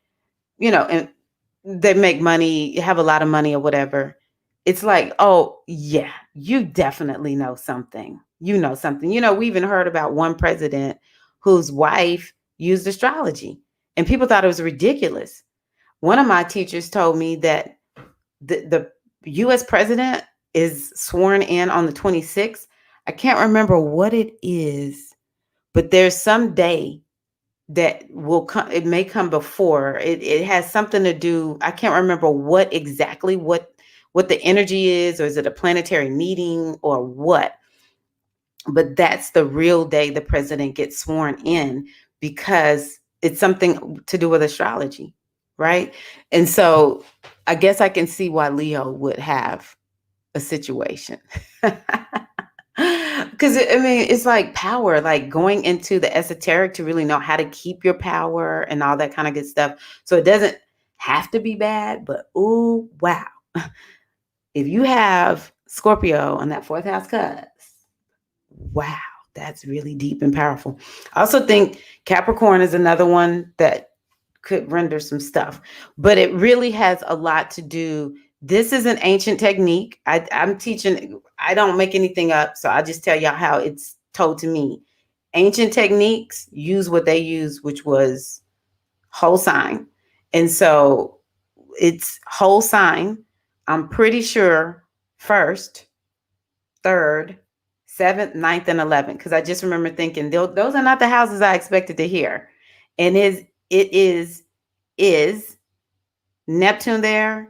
and they make money, have a lot of money or whatever, it's like, oh yeah, you definitely know something. You know something. We even heard about one president whose wife used astrology and people thought it was ridiculous. One of my teachers told me that the US president is sworn in on the 26th. I can't remember what it is, but there's some day that will come. It may come before. It has something to do. I can't remember what exactly what the energy is, or is it a planetary meeting or what? But that's the real day the president gets sworn in because it's something to do with astrology, right? And so I guess I can see why Leo would have a situation. Because I mean, it's like power, like going into the esoteric to really know how to keep your power and all that kind of good stuff. So it doesn't have to be bad, but ooh, wow. If you have Scorpio on that fourth house cusp, wow, that's really deep and powerful. I also think Capricorn is another one that could render some stuff, but it really has a lot to do. This is an ancient technique. I'm teaching, I don't make anything up. So I just tell y'all how it's told to me. Ancient techniques use what they use, which was whole sign. And so it's whole sign. I'm pretty sure first, third, seventh, ninth, and 11th. Because I just remember thinking, those are not the houses I expected to hear. And is Neptune there?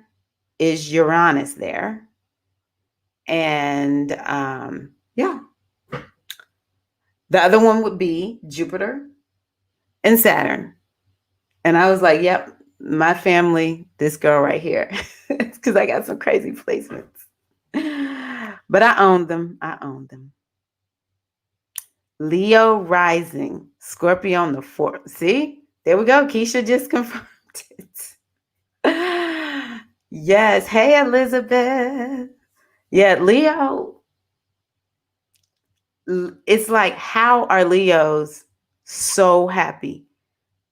Is Uranus there? And yeah, the other one would be Jupiter and Saturn. And I was like, yep, my family, this girl right here, because I got some crazy placements. But I own them. I own them. Leo rising, Scorpio on the fourth. See, there we go. Keisha just confirmed it. Yes. Hey, Elizabeth. Yeah, Leo. It's like, how are Leos so happy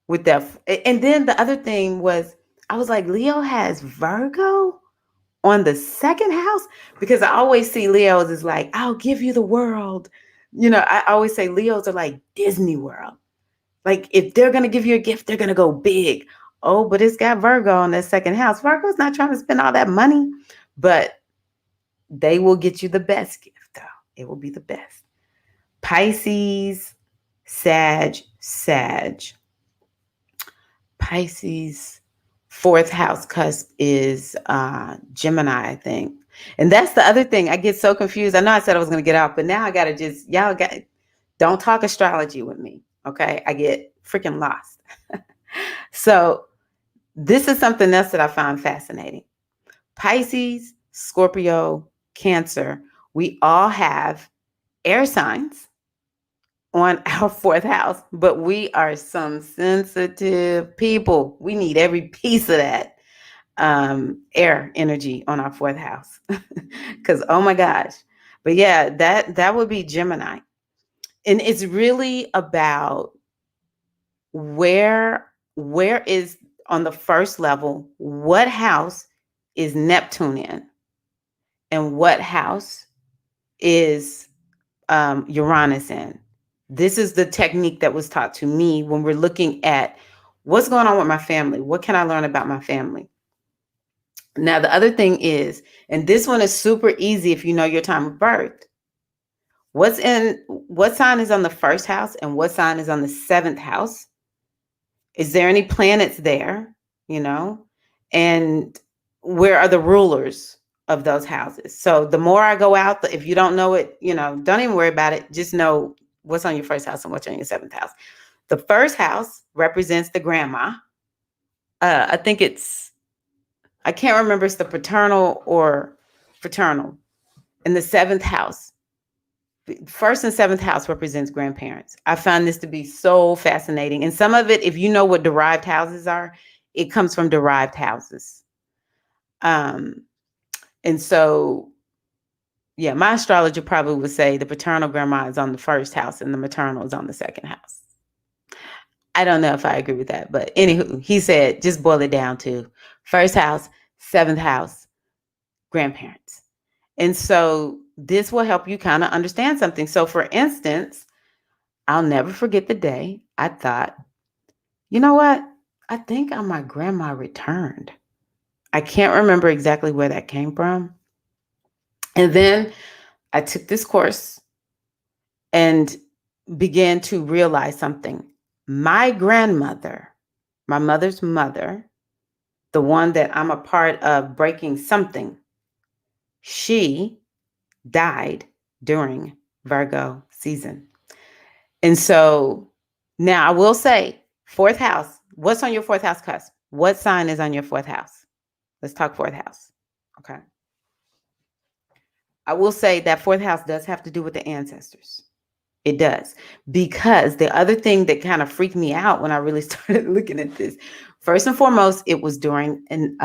with that? And then the other thing was, I was like, Leo has Virgo on the second house, because I always see Leos as like, I'll give you the world. I always say Leos are like Disney World. Like, if they're going to give you a gift, they're going to go big. Oh, but it's got Virgo on that second house. Virgo's not trying to spend all that money, but they will get you the best gift, though. It will be the best. Pisces, Sag. Pisces, fourth house cusp is Gemini, I think. And that's the other thing. I get so confused. I know I said I was going to get out, but now I got to don't talk astrology with me. Okay. I get freaking lost. So this is something else that I found fascinating. Pisces, Scorpio, Cancer, we all have air signs on our fourth house, but we are some sensitive people. We need every piece of that air energy on our fourth house. Because, oh my gosh. But yeah, that would be Gemini. And it's really about where is, on the first level, what house is Neptune in, and what house is Uranus in. This is the technique that was taught to me when we're looking at what's going on with my family. What can I learn about my family? Now, the other thing is, and this one is super easy if you know your time of birth. What sign is on the first house and what sign is on the seventh house? Is there any planets there? And where are the rulers of those houses? So the more I go out, if you don't know it, don't even worry about it. Just know what's on your first house and what's on your seventh house. The first house represents the grandma. I can't remember if it's the paternal or fraternal. In the seventh house, first and seventh house represents grandparents. I find this to be so fascinating. And some of it, if you know what derived houses are, it comes from derived houses. And so, yeah, my astrologer probably would say the paternal grandma is on the first house and the maternal is on the second house. I don't know if I agree with that, but anywho, he said, just boil it down to first house, seventh house, grandparents. And so this will help you kind of understand something. So for instance, I'll never forget the day I thought, you know what? I think my grandma returned. I can't remember exactly where that came from. And then I took this course and began to realize something. My grandmother, my mother's mother, the one that I'm a part of breaking something, she died during Virgo season. And so now I will say, fourth house, what's on your fourth house cusp? What sign is on your fourth house? Let's talk fourth house. Okay. I will say that fourth house does have to do with the ancestors. It does. Because the other thing that kind of freaked me out when I really started looking at this, first and foremost, it was during an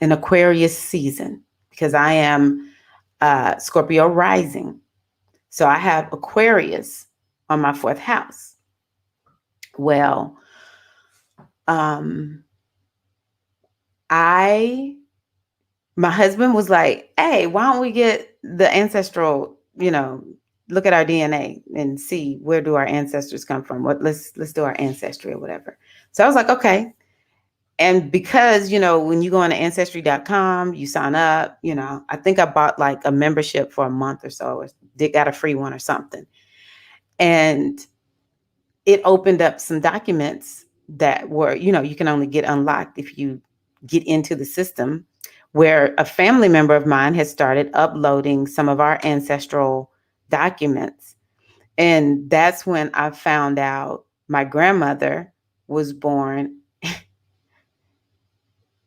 Aquarius season because I am Scorpio rising. So I have Aquarius on my fourth house. Well, my husband was like, hey, why don't we get the ancestral, look at our DNA and see where do our ancestors come from? Let's do our ancestry or whatever. So I was like, okay. And because, when you go on to ancestry.com, you sign up, I think I bought like a membership for a month or so, or got a free one or something. And it opened up some documents that were, you can only get unlocked if you get into the system, where a family member of mine had started uploading some of our ancestral documents. And that's when I found out my grandmother was born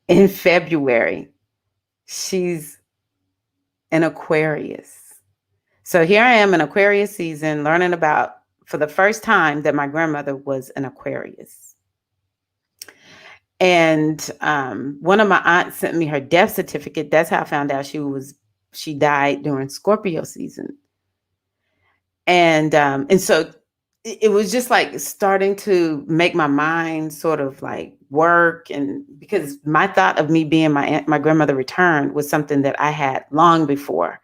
in February. She's an Aquarius. So here I am in Aquarius season, learning about for the first time that my grandmother was an Aquarius. And one of my aunts sent me her death certificate. That's how I found out she died during Scorpio season. And so it was just like starting to make my mind sort of like work, and because my thought of me being my grandmother returned was something that I had long before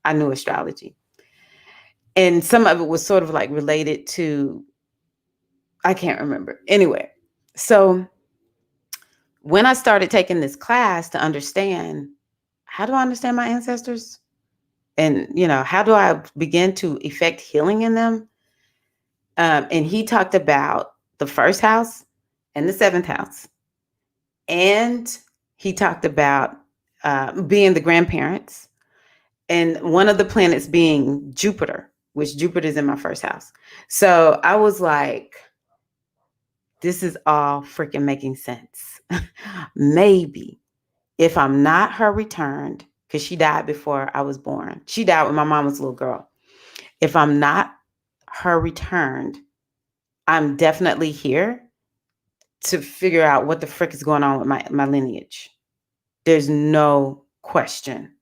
I knew astrology. And some of it was sort of like related to, I can't remember. Anyway, so when I started taking this class to understand, how do I understand my ancestors? And, how do I begin to effect healing in them? And he talked about the first house and the seventh house. And he talked about being the grandparents, and one of the planets being Jupiter, which Jupiter is in my first house. So I was like, this is all freaking making sense. Maybe if I'm not her returned, because she died before I was born. She died when my mom was a little girl. If I'm not her returned, I'm definitely here to figure out what the frick is going on with my lineage. There's no question.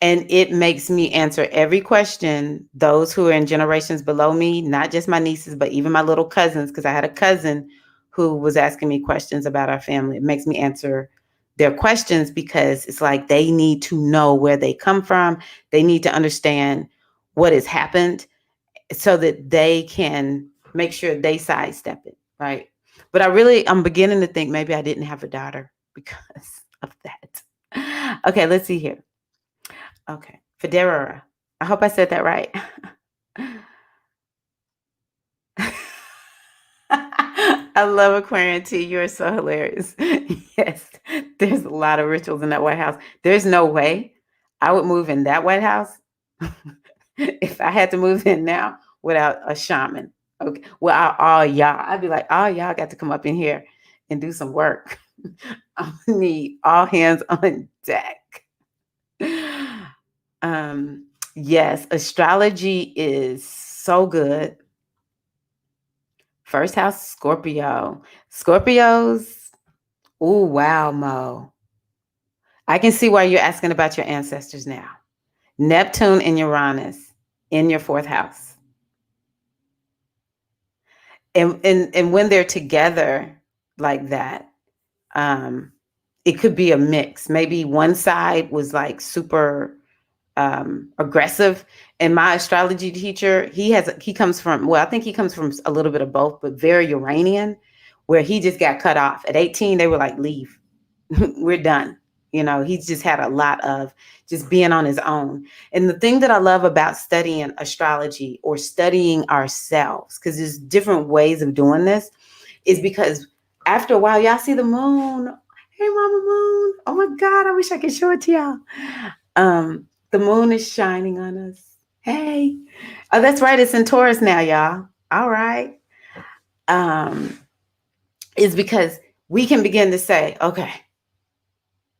And it makes me answer every question. Those who are in generations below me, not just my nieces, but even my little cousins, because I had a cousin who was asking me questions about our family. It makes me answer their questions because it's like they need to know where they come from. They need to understand what has happened so that they can make sure they sidestep it, right? But I'm beginning to think maybe I didn't have a daughter because of that. Okay, let's see here. Okay, Federer. I hope I said that right. I love Aquarian tea. You're so hilarious. Yes, there's a lot of rituals in that White House. There's no way I would move in that White House if I had to move in now without a shaman. Okay, well, all y'all, I'd be like, all y'all got to come up in here and do some work. I need all hands on deck. Yes, astrology is so good. First house, Scorpio. Scorpios. Oh, wow, Mo. I can see why you're asking about your ancestors now. Neptune and Uranus in your fourth house. And when they're together like that, it could be a mix. Maybe one side was like super aggressive. And my astrology teacher, he comes from, well, I think he comes from a little bit of both, but very Uranian, where he just got cut off. At 18, they were like, leave. We're done. He's just had a lot of just being on his own. And the thing that I love about studying astrology or studying ourselves, because there's different ways of doing this, is because after a while, y'all see the moon. Hey, Mama Moon. Oh my God, I wish I could show it to y'all. The moon is shining on us. Hey. Oh, that's right. It's in Taurus now, y'all. All right. Is because we can begin to say, okay,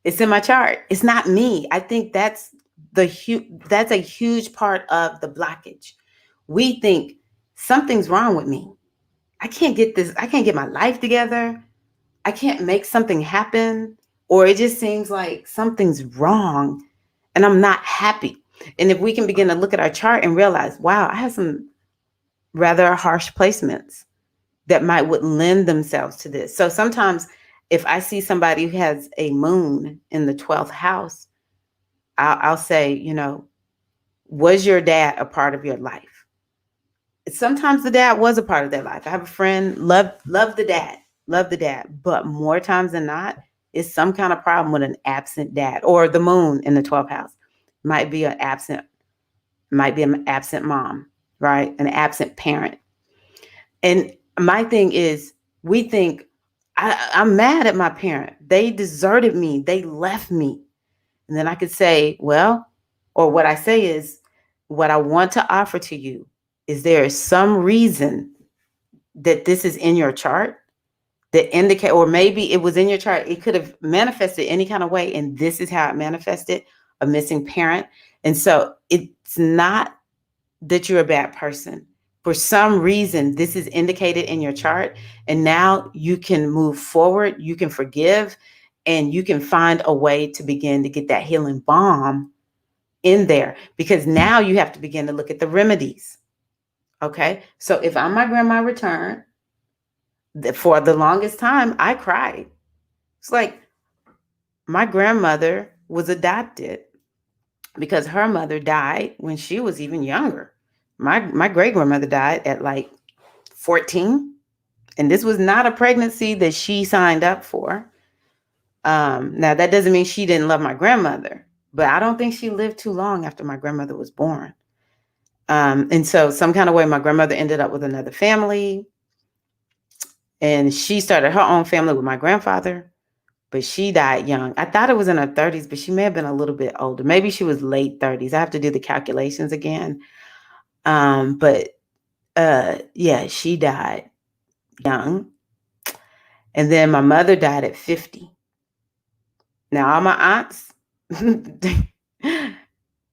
it's in my chart. It's not me. I think that's a huge part of the blockage. We think something's wrong with me. I can't get this. I can't get my life together. I can't make something happen. Or it just seems like something's wrong and I'm not happy. And if we can begin to look at our chart and realize, wow, I have some rather harsh placements that might would lend themselves to this. So sometimes if I see somebody who has a moon in the 12th house, I'll say, was your dad a part of your life? Sometimes the dad was a part of their life. I have a friend, love the dad, but more times than not, it's some kind of problem with an absent dad or the moon in the 12th house. Might be an absent mom, right? An absent parent. And my thing is, we think, I'm mad at my parent. They deserted me. They left me. And then I could say, well, or what I say is, what I want to offer to you is there is some reason that this is in your chart that indicate, or maybe it was in your chart, it could have manifested any kind of way, and this is how it manifested, a missing parent. And so it's not that you're a bad person. For some reason, this is indicated in your chart, and now you can move forward, you can forgive, and you can find a way to begin to get that healing balm in there, because now you have to begin to look at the remedies. Okay. So if I'm my grandma return, for the longest time, I cried. It's like my grandmother was adopted because her mother died when she was even younger. My great grandmother died at like 14, and this was not a pregnancy that she signed up for. Now that doesn't mean she didn't love my grandmother, but I don't think she lived too long after my grandmother was born. And so some kind of way, my grandmother ended up with another family, and she started her own family with my grandfather, but she died young. I thought it was in her 30s, but she may have been a little bit older. Maybe she was late 30s. I have to do the calculations again. But yeah, she died young. And then my mother died at 50. Now, all my aunts,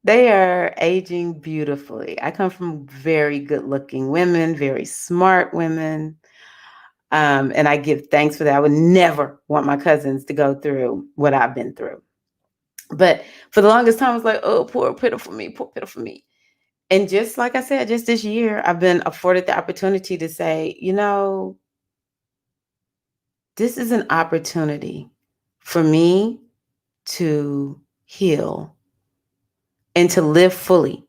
they are aging beautifully. I come from very good looking women, very smart women. And I give thanks for that. I would never want my cousins to go through what I've been through. But for the longest time, I was like, oh, poor, pitiful me, poor, pitiful me. And just like I said, just this year, I've been afforded the opportunity to say, this is an opportunity for me to heal and to live fully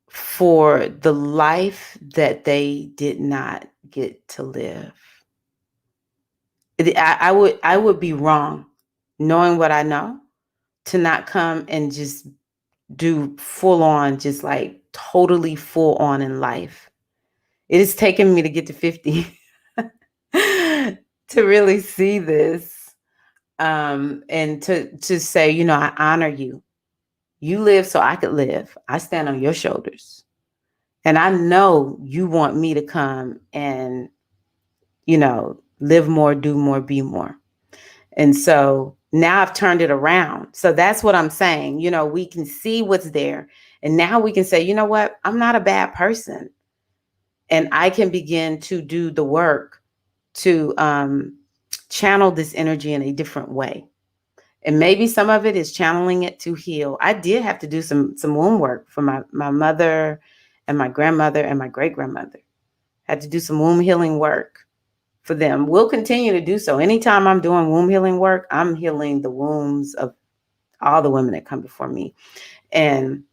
for the life that they did not get to live. I would be wrong, knowing what I know, to not come and just do full on, just like totally full on in life. It has taken me to get to 50 to really see this, and to say, I honor you. You live so I could live. I stand on your shoulders. And I know you want me to come and, live more, do more, be more. And so now I've turned it around. So that's what I'm saying. We can see what's there. And now we can say, you know what? I'm not a bad person. And I can begin to do the work to channel this energy in a different way. And maybe some of it is channeling it to heal. I did have to do some womb work for my mother and my grandmother and my great grandmother. Had to do some womb healing work for them. We'll continue to do so. Anytime I'm doing womb healing work, I'm healing the wombs of all the women that come before me. And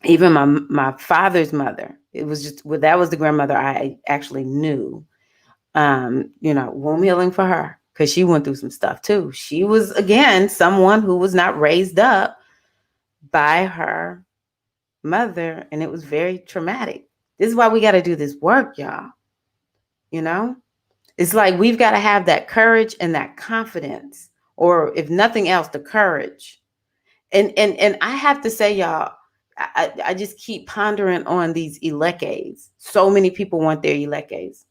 even my father's mother, it was just, well, that was the grandmother I actually knew. Womb healing for her, because she went through some stuff too. She was, again, someone who was not raised up by her mother, and it was very traumatic. This is why we got to do this work, y'all. It's like we've got to have that courage and that confidence, or if nothing else, the courage. And I have to say, y'all, I just keep pondering on these elekes. So many people want their elekes.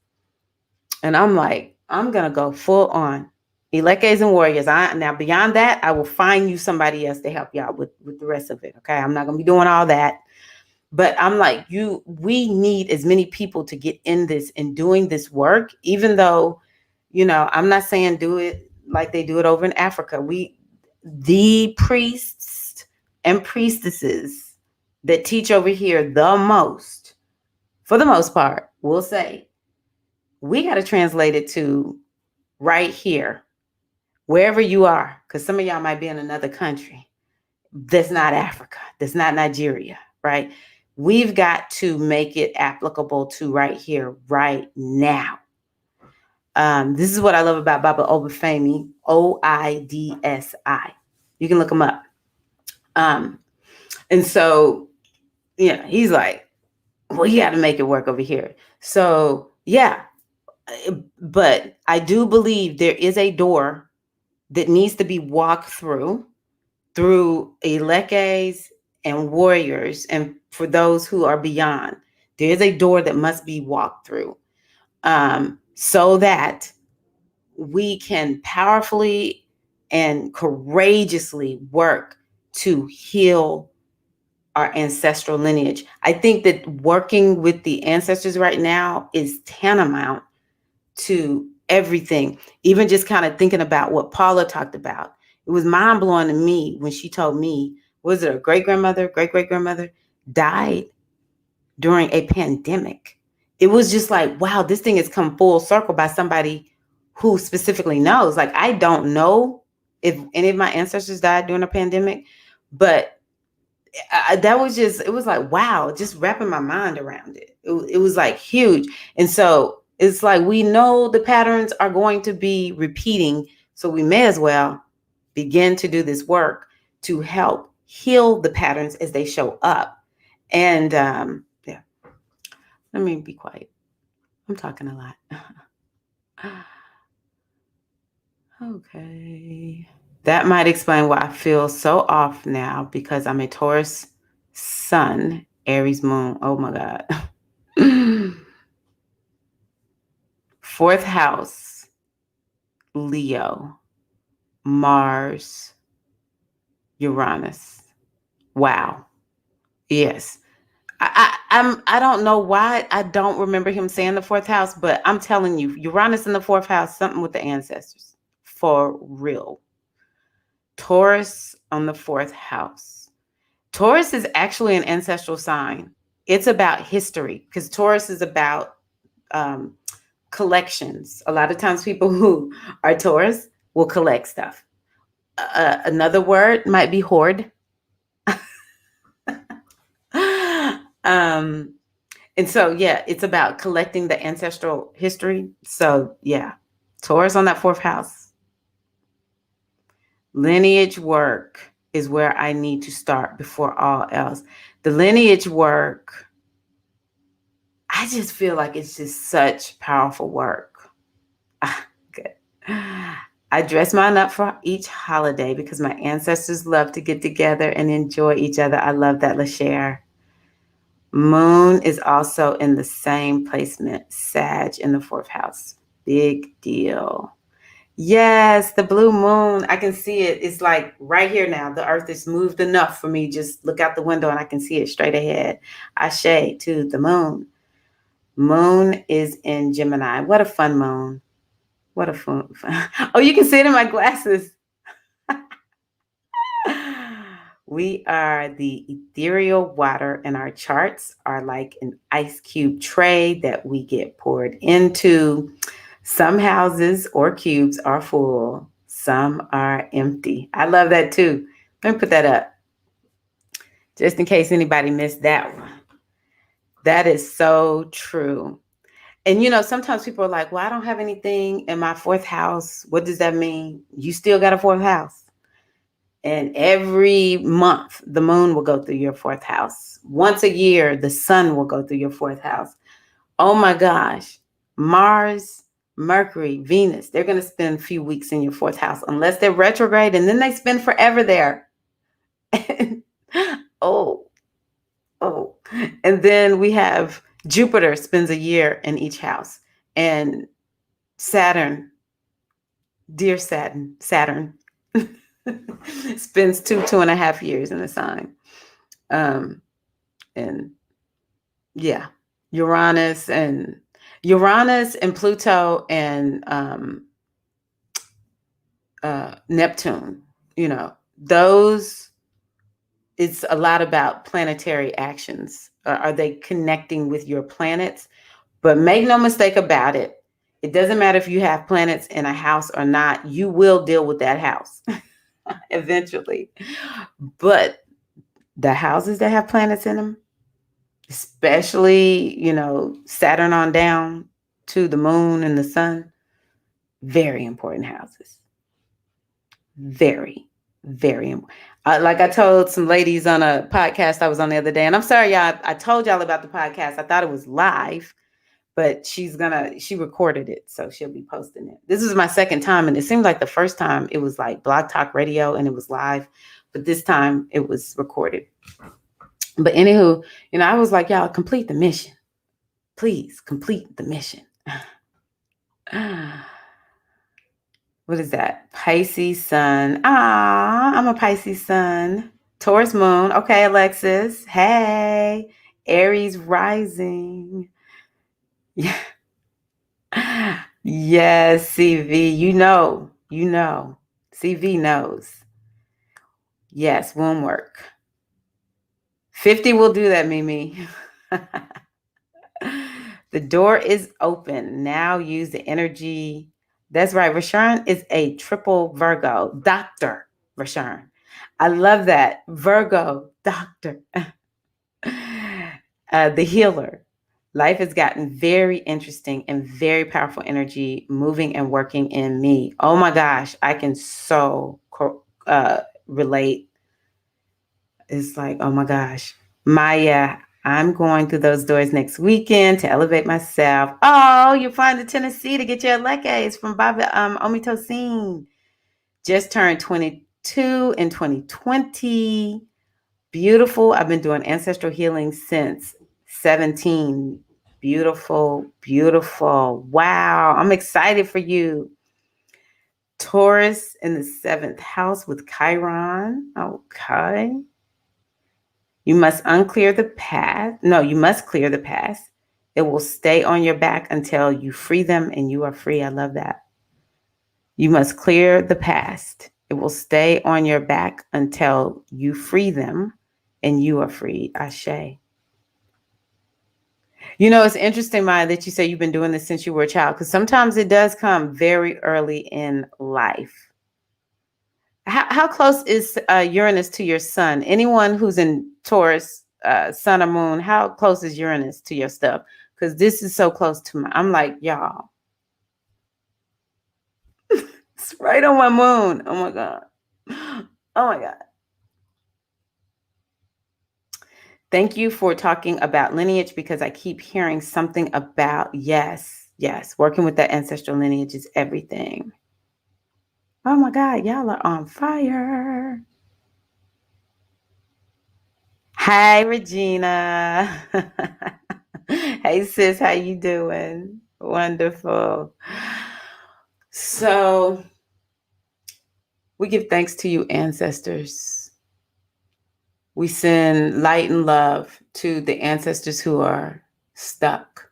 And I'm like, I'm going to go full on Elekes and warriors. Now beyond that, I will find you somebody else to help y'all with the rest of it. Okay. I'm not gonna be doing all that. But I'm like, we need as many people to get in this and doing this work, even though, I'm not saying do it like they do it over in Africa. The priests and priestesses that teach over here the most, for the most part, will say, we got to translate it to right here, wherever you are, because some of y'all might be in another country. That's not Africa. That's not Nigeria, right? We've got to make it applicable to right here, right now. This is what I love about Baba Obafemi, Oidsi. You can look him up. And so, he's like, well, you got to make it work over here. So, yeah. But I do believe there is a door that needs to be walked through Elekes and warriors, and for those who are beyond, there is a door that must be walked through, so that we can powerfully and courageously work to heal our ancestral lineage. I think that working with the ancestors right now is tantamount to everything. Even just kind of thinking about what Paula talked about. It was mind blowing to me when she told me, was it her great great grandmother died during a pandemic. It was just like, wow, this thing has come full circle by somebody who specifically knows. Like, I don't know if any of my ancestors died during a pandemic, but that was just, it was like, wow, just wrapping my mind around it. It was like huge. And so it's like, we know the patterns are going to be repeating. So we may as well begin to do this work to help heal the patterns as they show up. And yeah, let me be quiet. I'm talking a lot. Okay. That might explain why I feel so off now, because I'm a Taurus sun, Aries moon. Oh my God. Fourth house, Leo, Mars, Uranus. Wow. Yes. I don't know why I don't remember him saying the fourth house, but I'm telling you, Uranus in the fourth house, something with the ancestors. For real. Taurus on the fourth house. Taurus is actually an ancestral sign. It's about history, because Taurus is about collections. A lot of times people who are Taurus will collect stuff. Another word might be hoard. And so, yeah, it's about collecting the ancestral history. So, yeah, Taurus on that fourth house. Lineage work is where I need to start before all else. The lineage work, I just feel like it's just such powerful work. Good. I dress mine up for each holiday because my ancestors love to get together and enjoy each other. I love that, LaShare. Moon is also in the same placement, Sag in the fourth house. Big deal. Yes, the blue moon. I can see it. It's like right here now. The earth is moved enough for me. Just look out the window and I can see it straight ahead. Ashe to the moon. Moon is in Gemini. What a fun moon. What a fun. Oh, you can see it in my glasses. We are the ethereal water, and our charts are like an ice cube tray that we get poured into. Some houses or cubes are full, some are empty. I love that too. Let me put that up just in case anybody missed that one. That is so true. And sometimes people are like, well, I don't have anything in my fourth house. What does that mean? You still got a fourth house. And every month, the moon will go through your fourth house. Once a year, the sun will go through your fourth house. Oh my gosh. Mars, Mercury, Venus, they're going to spend a few weeks in your fourth house, unless they're retrograde, and then they spend forever there. Oh. And then we have Jupiter spends a year in each house, and Saturn Dear Saturn spends 2.5 years in the sign. Um, and yeah, Uranus and Uranus and Pluto and Neptune, those, it's a lot about planetary actions. Are they connecting with your planets? But make no mistake about it. It doesn't matter if you have planets in a house or not, you will deal with that house eventually. But the houses that have planets in them, especially, Saturn on down to the moon and the sun, very important houses. Very, very. Like I told some ladies on a podcast I was on the other day, and I'm sorry, y'all, I told y'all about the podcast. I thought it was live, but she recorded it, so she'll be posting it. This is my second time, and it seemed like the first time it was like Blog Talk Radio and it was live, but this time it was recorded. But anywho, I was like, y'all, complete the mission. Please complete the mission. What is that? Pisces sun. I'm a Pisces sun. Taurus moon. Okay, Alexis. Hey. Aries rising. Yeah. Yes, CV. You know. CV knows. Yes, womb work. 50 will do that, Mimi. The door is open. Now use the energy. That's right. Rashawn is a triple Virgo. Dr. Rashawn. I love that. Virgo, doctor. The healer. Life has gotten very interesting and very powerful energy moving and working in me. Oh my gosh, I can so relate. It's like, oh my gosh. Maya, I'm going through those doors next weekend to elevate myself. Oh, you're flying to Tennessee to get your legates from Baba Omitosin. Just turned 22 in 2020. Beautiful. I've been doing ancestral healing since 17. Beautiful, beautiful. Wow. I'm excited for you. Taurus in the 7th house with Chiron. Okay. You must clear the past. It will stay on your back until you free them and you are free. I love that. You must clear the past. It will stay on your back until you free them and you are free. Ashe. It's interesting, Maya, that you say you've been doing this since you were a child, because sometimes it does come very early in life. How close is Uranus to your sun? Anyone who's in Taurus, sun or moon, how close is Uranus to your stuff? Because this is so close to I'm like, y'all. It's right on my moon. Oh my God. Oh my God. Thank you for talking about lineage, because I keep hearing something about, yes, working with that ancestral lineage is everything. Oh my God, y'all are on fire. Hi, Regina. Hey, sis, how you doing? Wonderful. So, we give thanks to you, ancestors. We send light and love to the ancestors who are stuck.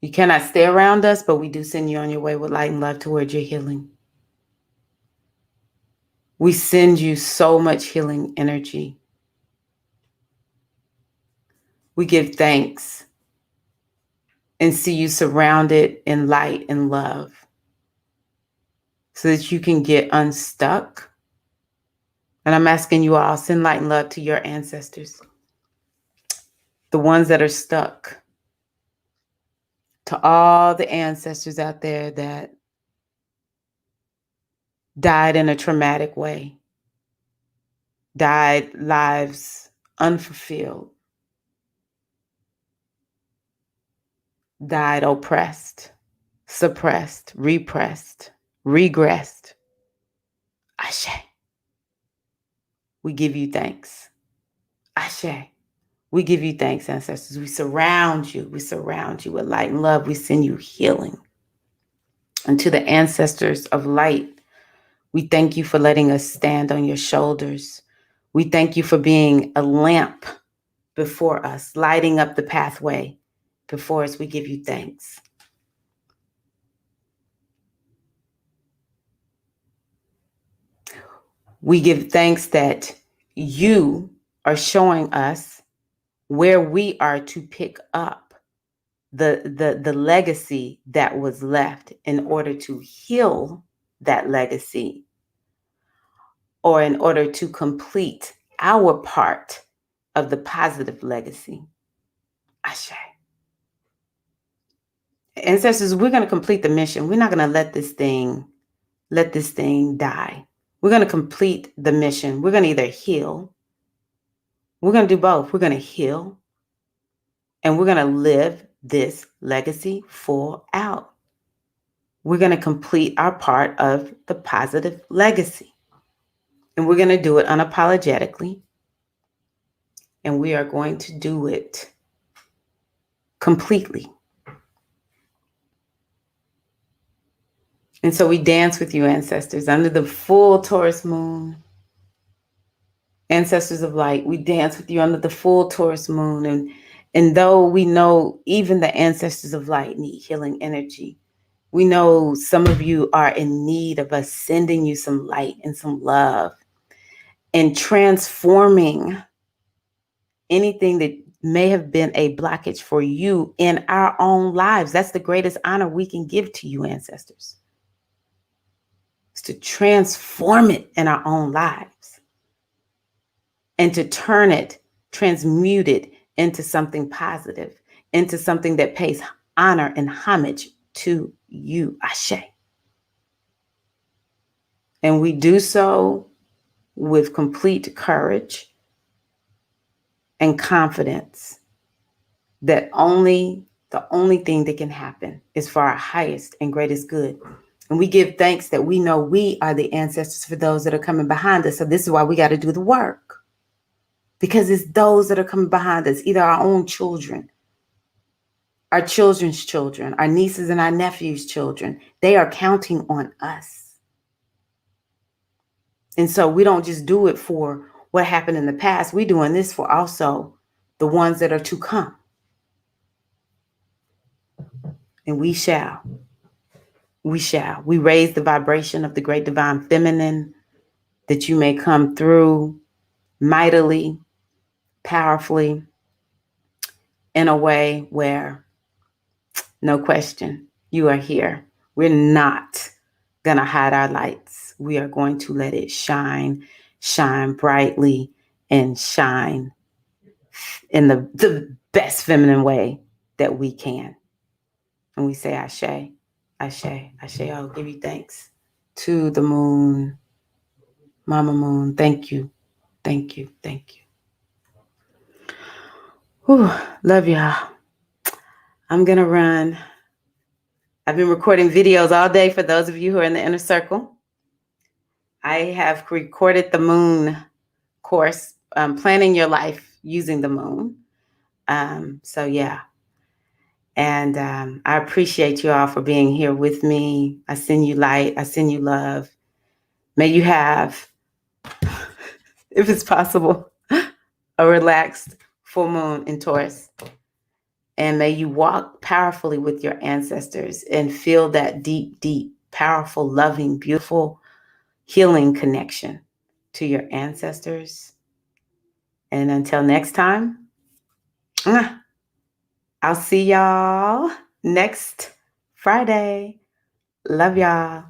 You cannot stay around us, but we do send you on your way with light and love towards your healing. We send you so much healing energy. We give thanks and see you surrounded in light and love so that you can get unstuck. And I'm asking you all, send light and love to your ancestors, the ones that are stuck, to all the ancestors out there that died in a traumatic way, died lives unfulfilled, died oppressed, suppressed, repressed, regressed. Ashe. We give you thanks. Ashe. We give you thanks, ancestors. We surround you. We surround you with light and love. We send you healing. And to the ancestors of light, we thank you for letting us stand on your shoulders. We thank you for being a lamp before us, lighting up the pathway before us. We give you thanks. We give thanks that you are showing us where we are to pick up the legacy that was left in order to heal that legacy, or in order to complete our part of the positive legacy. Ashe. Ancestors, we're going to complete the mission. We're not going to let this thing die. We're going to complete the mission. We're going to either heal. We're going to do both. We're going to heal, and we're going to live this legacy full out. We're going to complete our part of the positive legacy, and we're going to do it unapologetically, and we are going to do it completely. And so we dance with you, ancestors, under the full Taurus moon. Ancestors of light, we dance with you under the full Taurus moon. And though we know even the ancestors of light need healing energy, we know some of you are in need of us sending you some light and some love and transforming anything that may have been a blockage for you in our own lives. That's the greatest honor we can give to you, ancestors. It's to transform it in our own lives and to turn it, transmute it into something positive, into something that pays honor and homage to you, Ashe. And we do so with complete courage and confidence that the only thing that can happen is for our highest and greatest good. And we give thanks that we know we are the ancestors for those that are coming behind us. So this is why we got to do the work. Because it's those that are coming behind us, either our own children, our children's children, our nieces and our nephews' children. They are counting on us. And so we don't just do it for what happened in the past. We're doing this for also the ones that are to come. And we shall. We raise the vibration of the great divine feminine, that you may come through mightily, powerfully, in a way where, no question, you are here. We're not going to hide our lights. We are going to let it shine brightly, and shine in the best feminine way that we can. And we say, Ashe, Ashe, Ashe. I'll give you thanks to the moon, Mama Moon. Thank you. Thank you. Thank you. Whew, love y'all. I'm going to run. I've been recording videos all day for those of you who are in the inner circle. I have recorded the moon course, planning your life using the moon. So yeah. And I appreciate you all for being here with me. I send you light. I send you love. May you have, if it's possible, a relaxed full moon in Taurus. And may you walk powerfully with your ancestors and feel that deep, deep, powerful, loving, beautiful, healing connection to your ancestors. And until next time, I'll see y'all next Friday. Love y'all.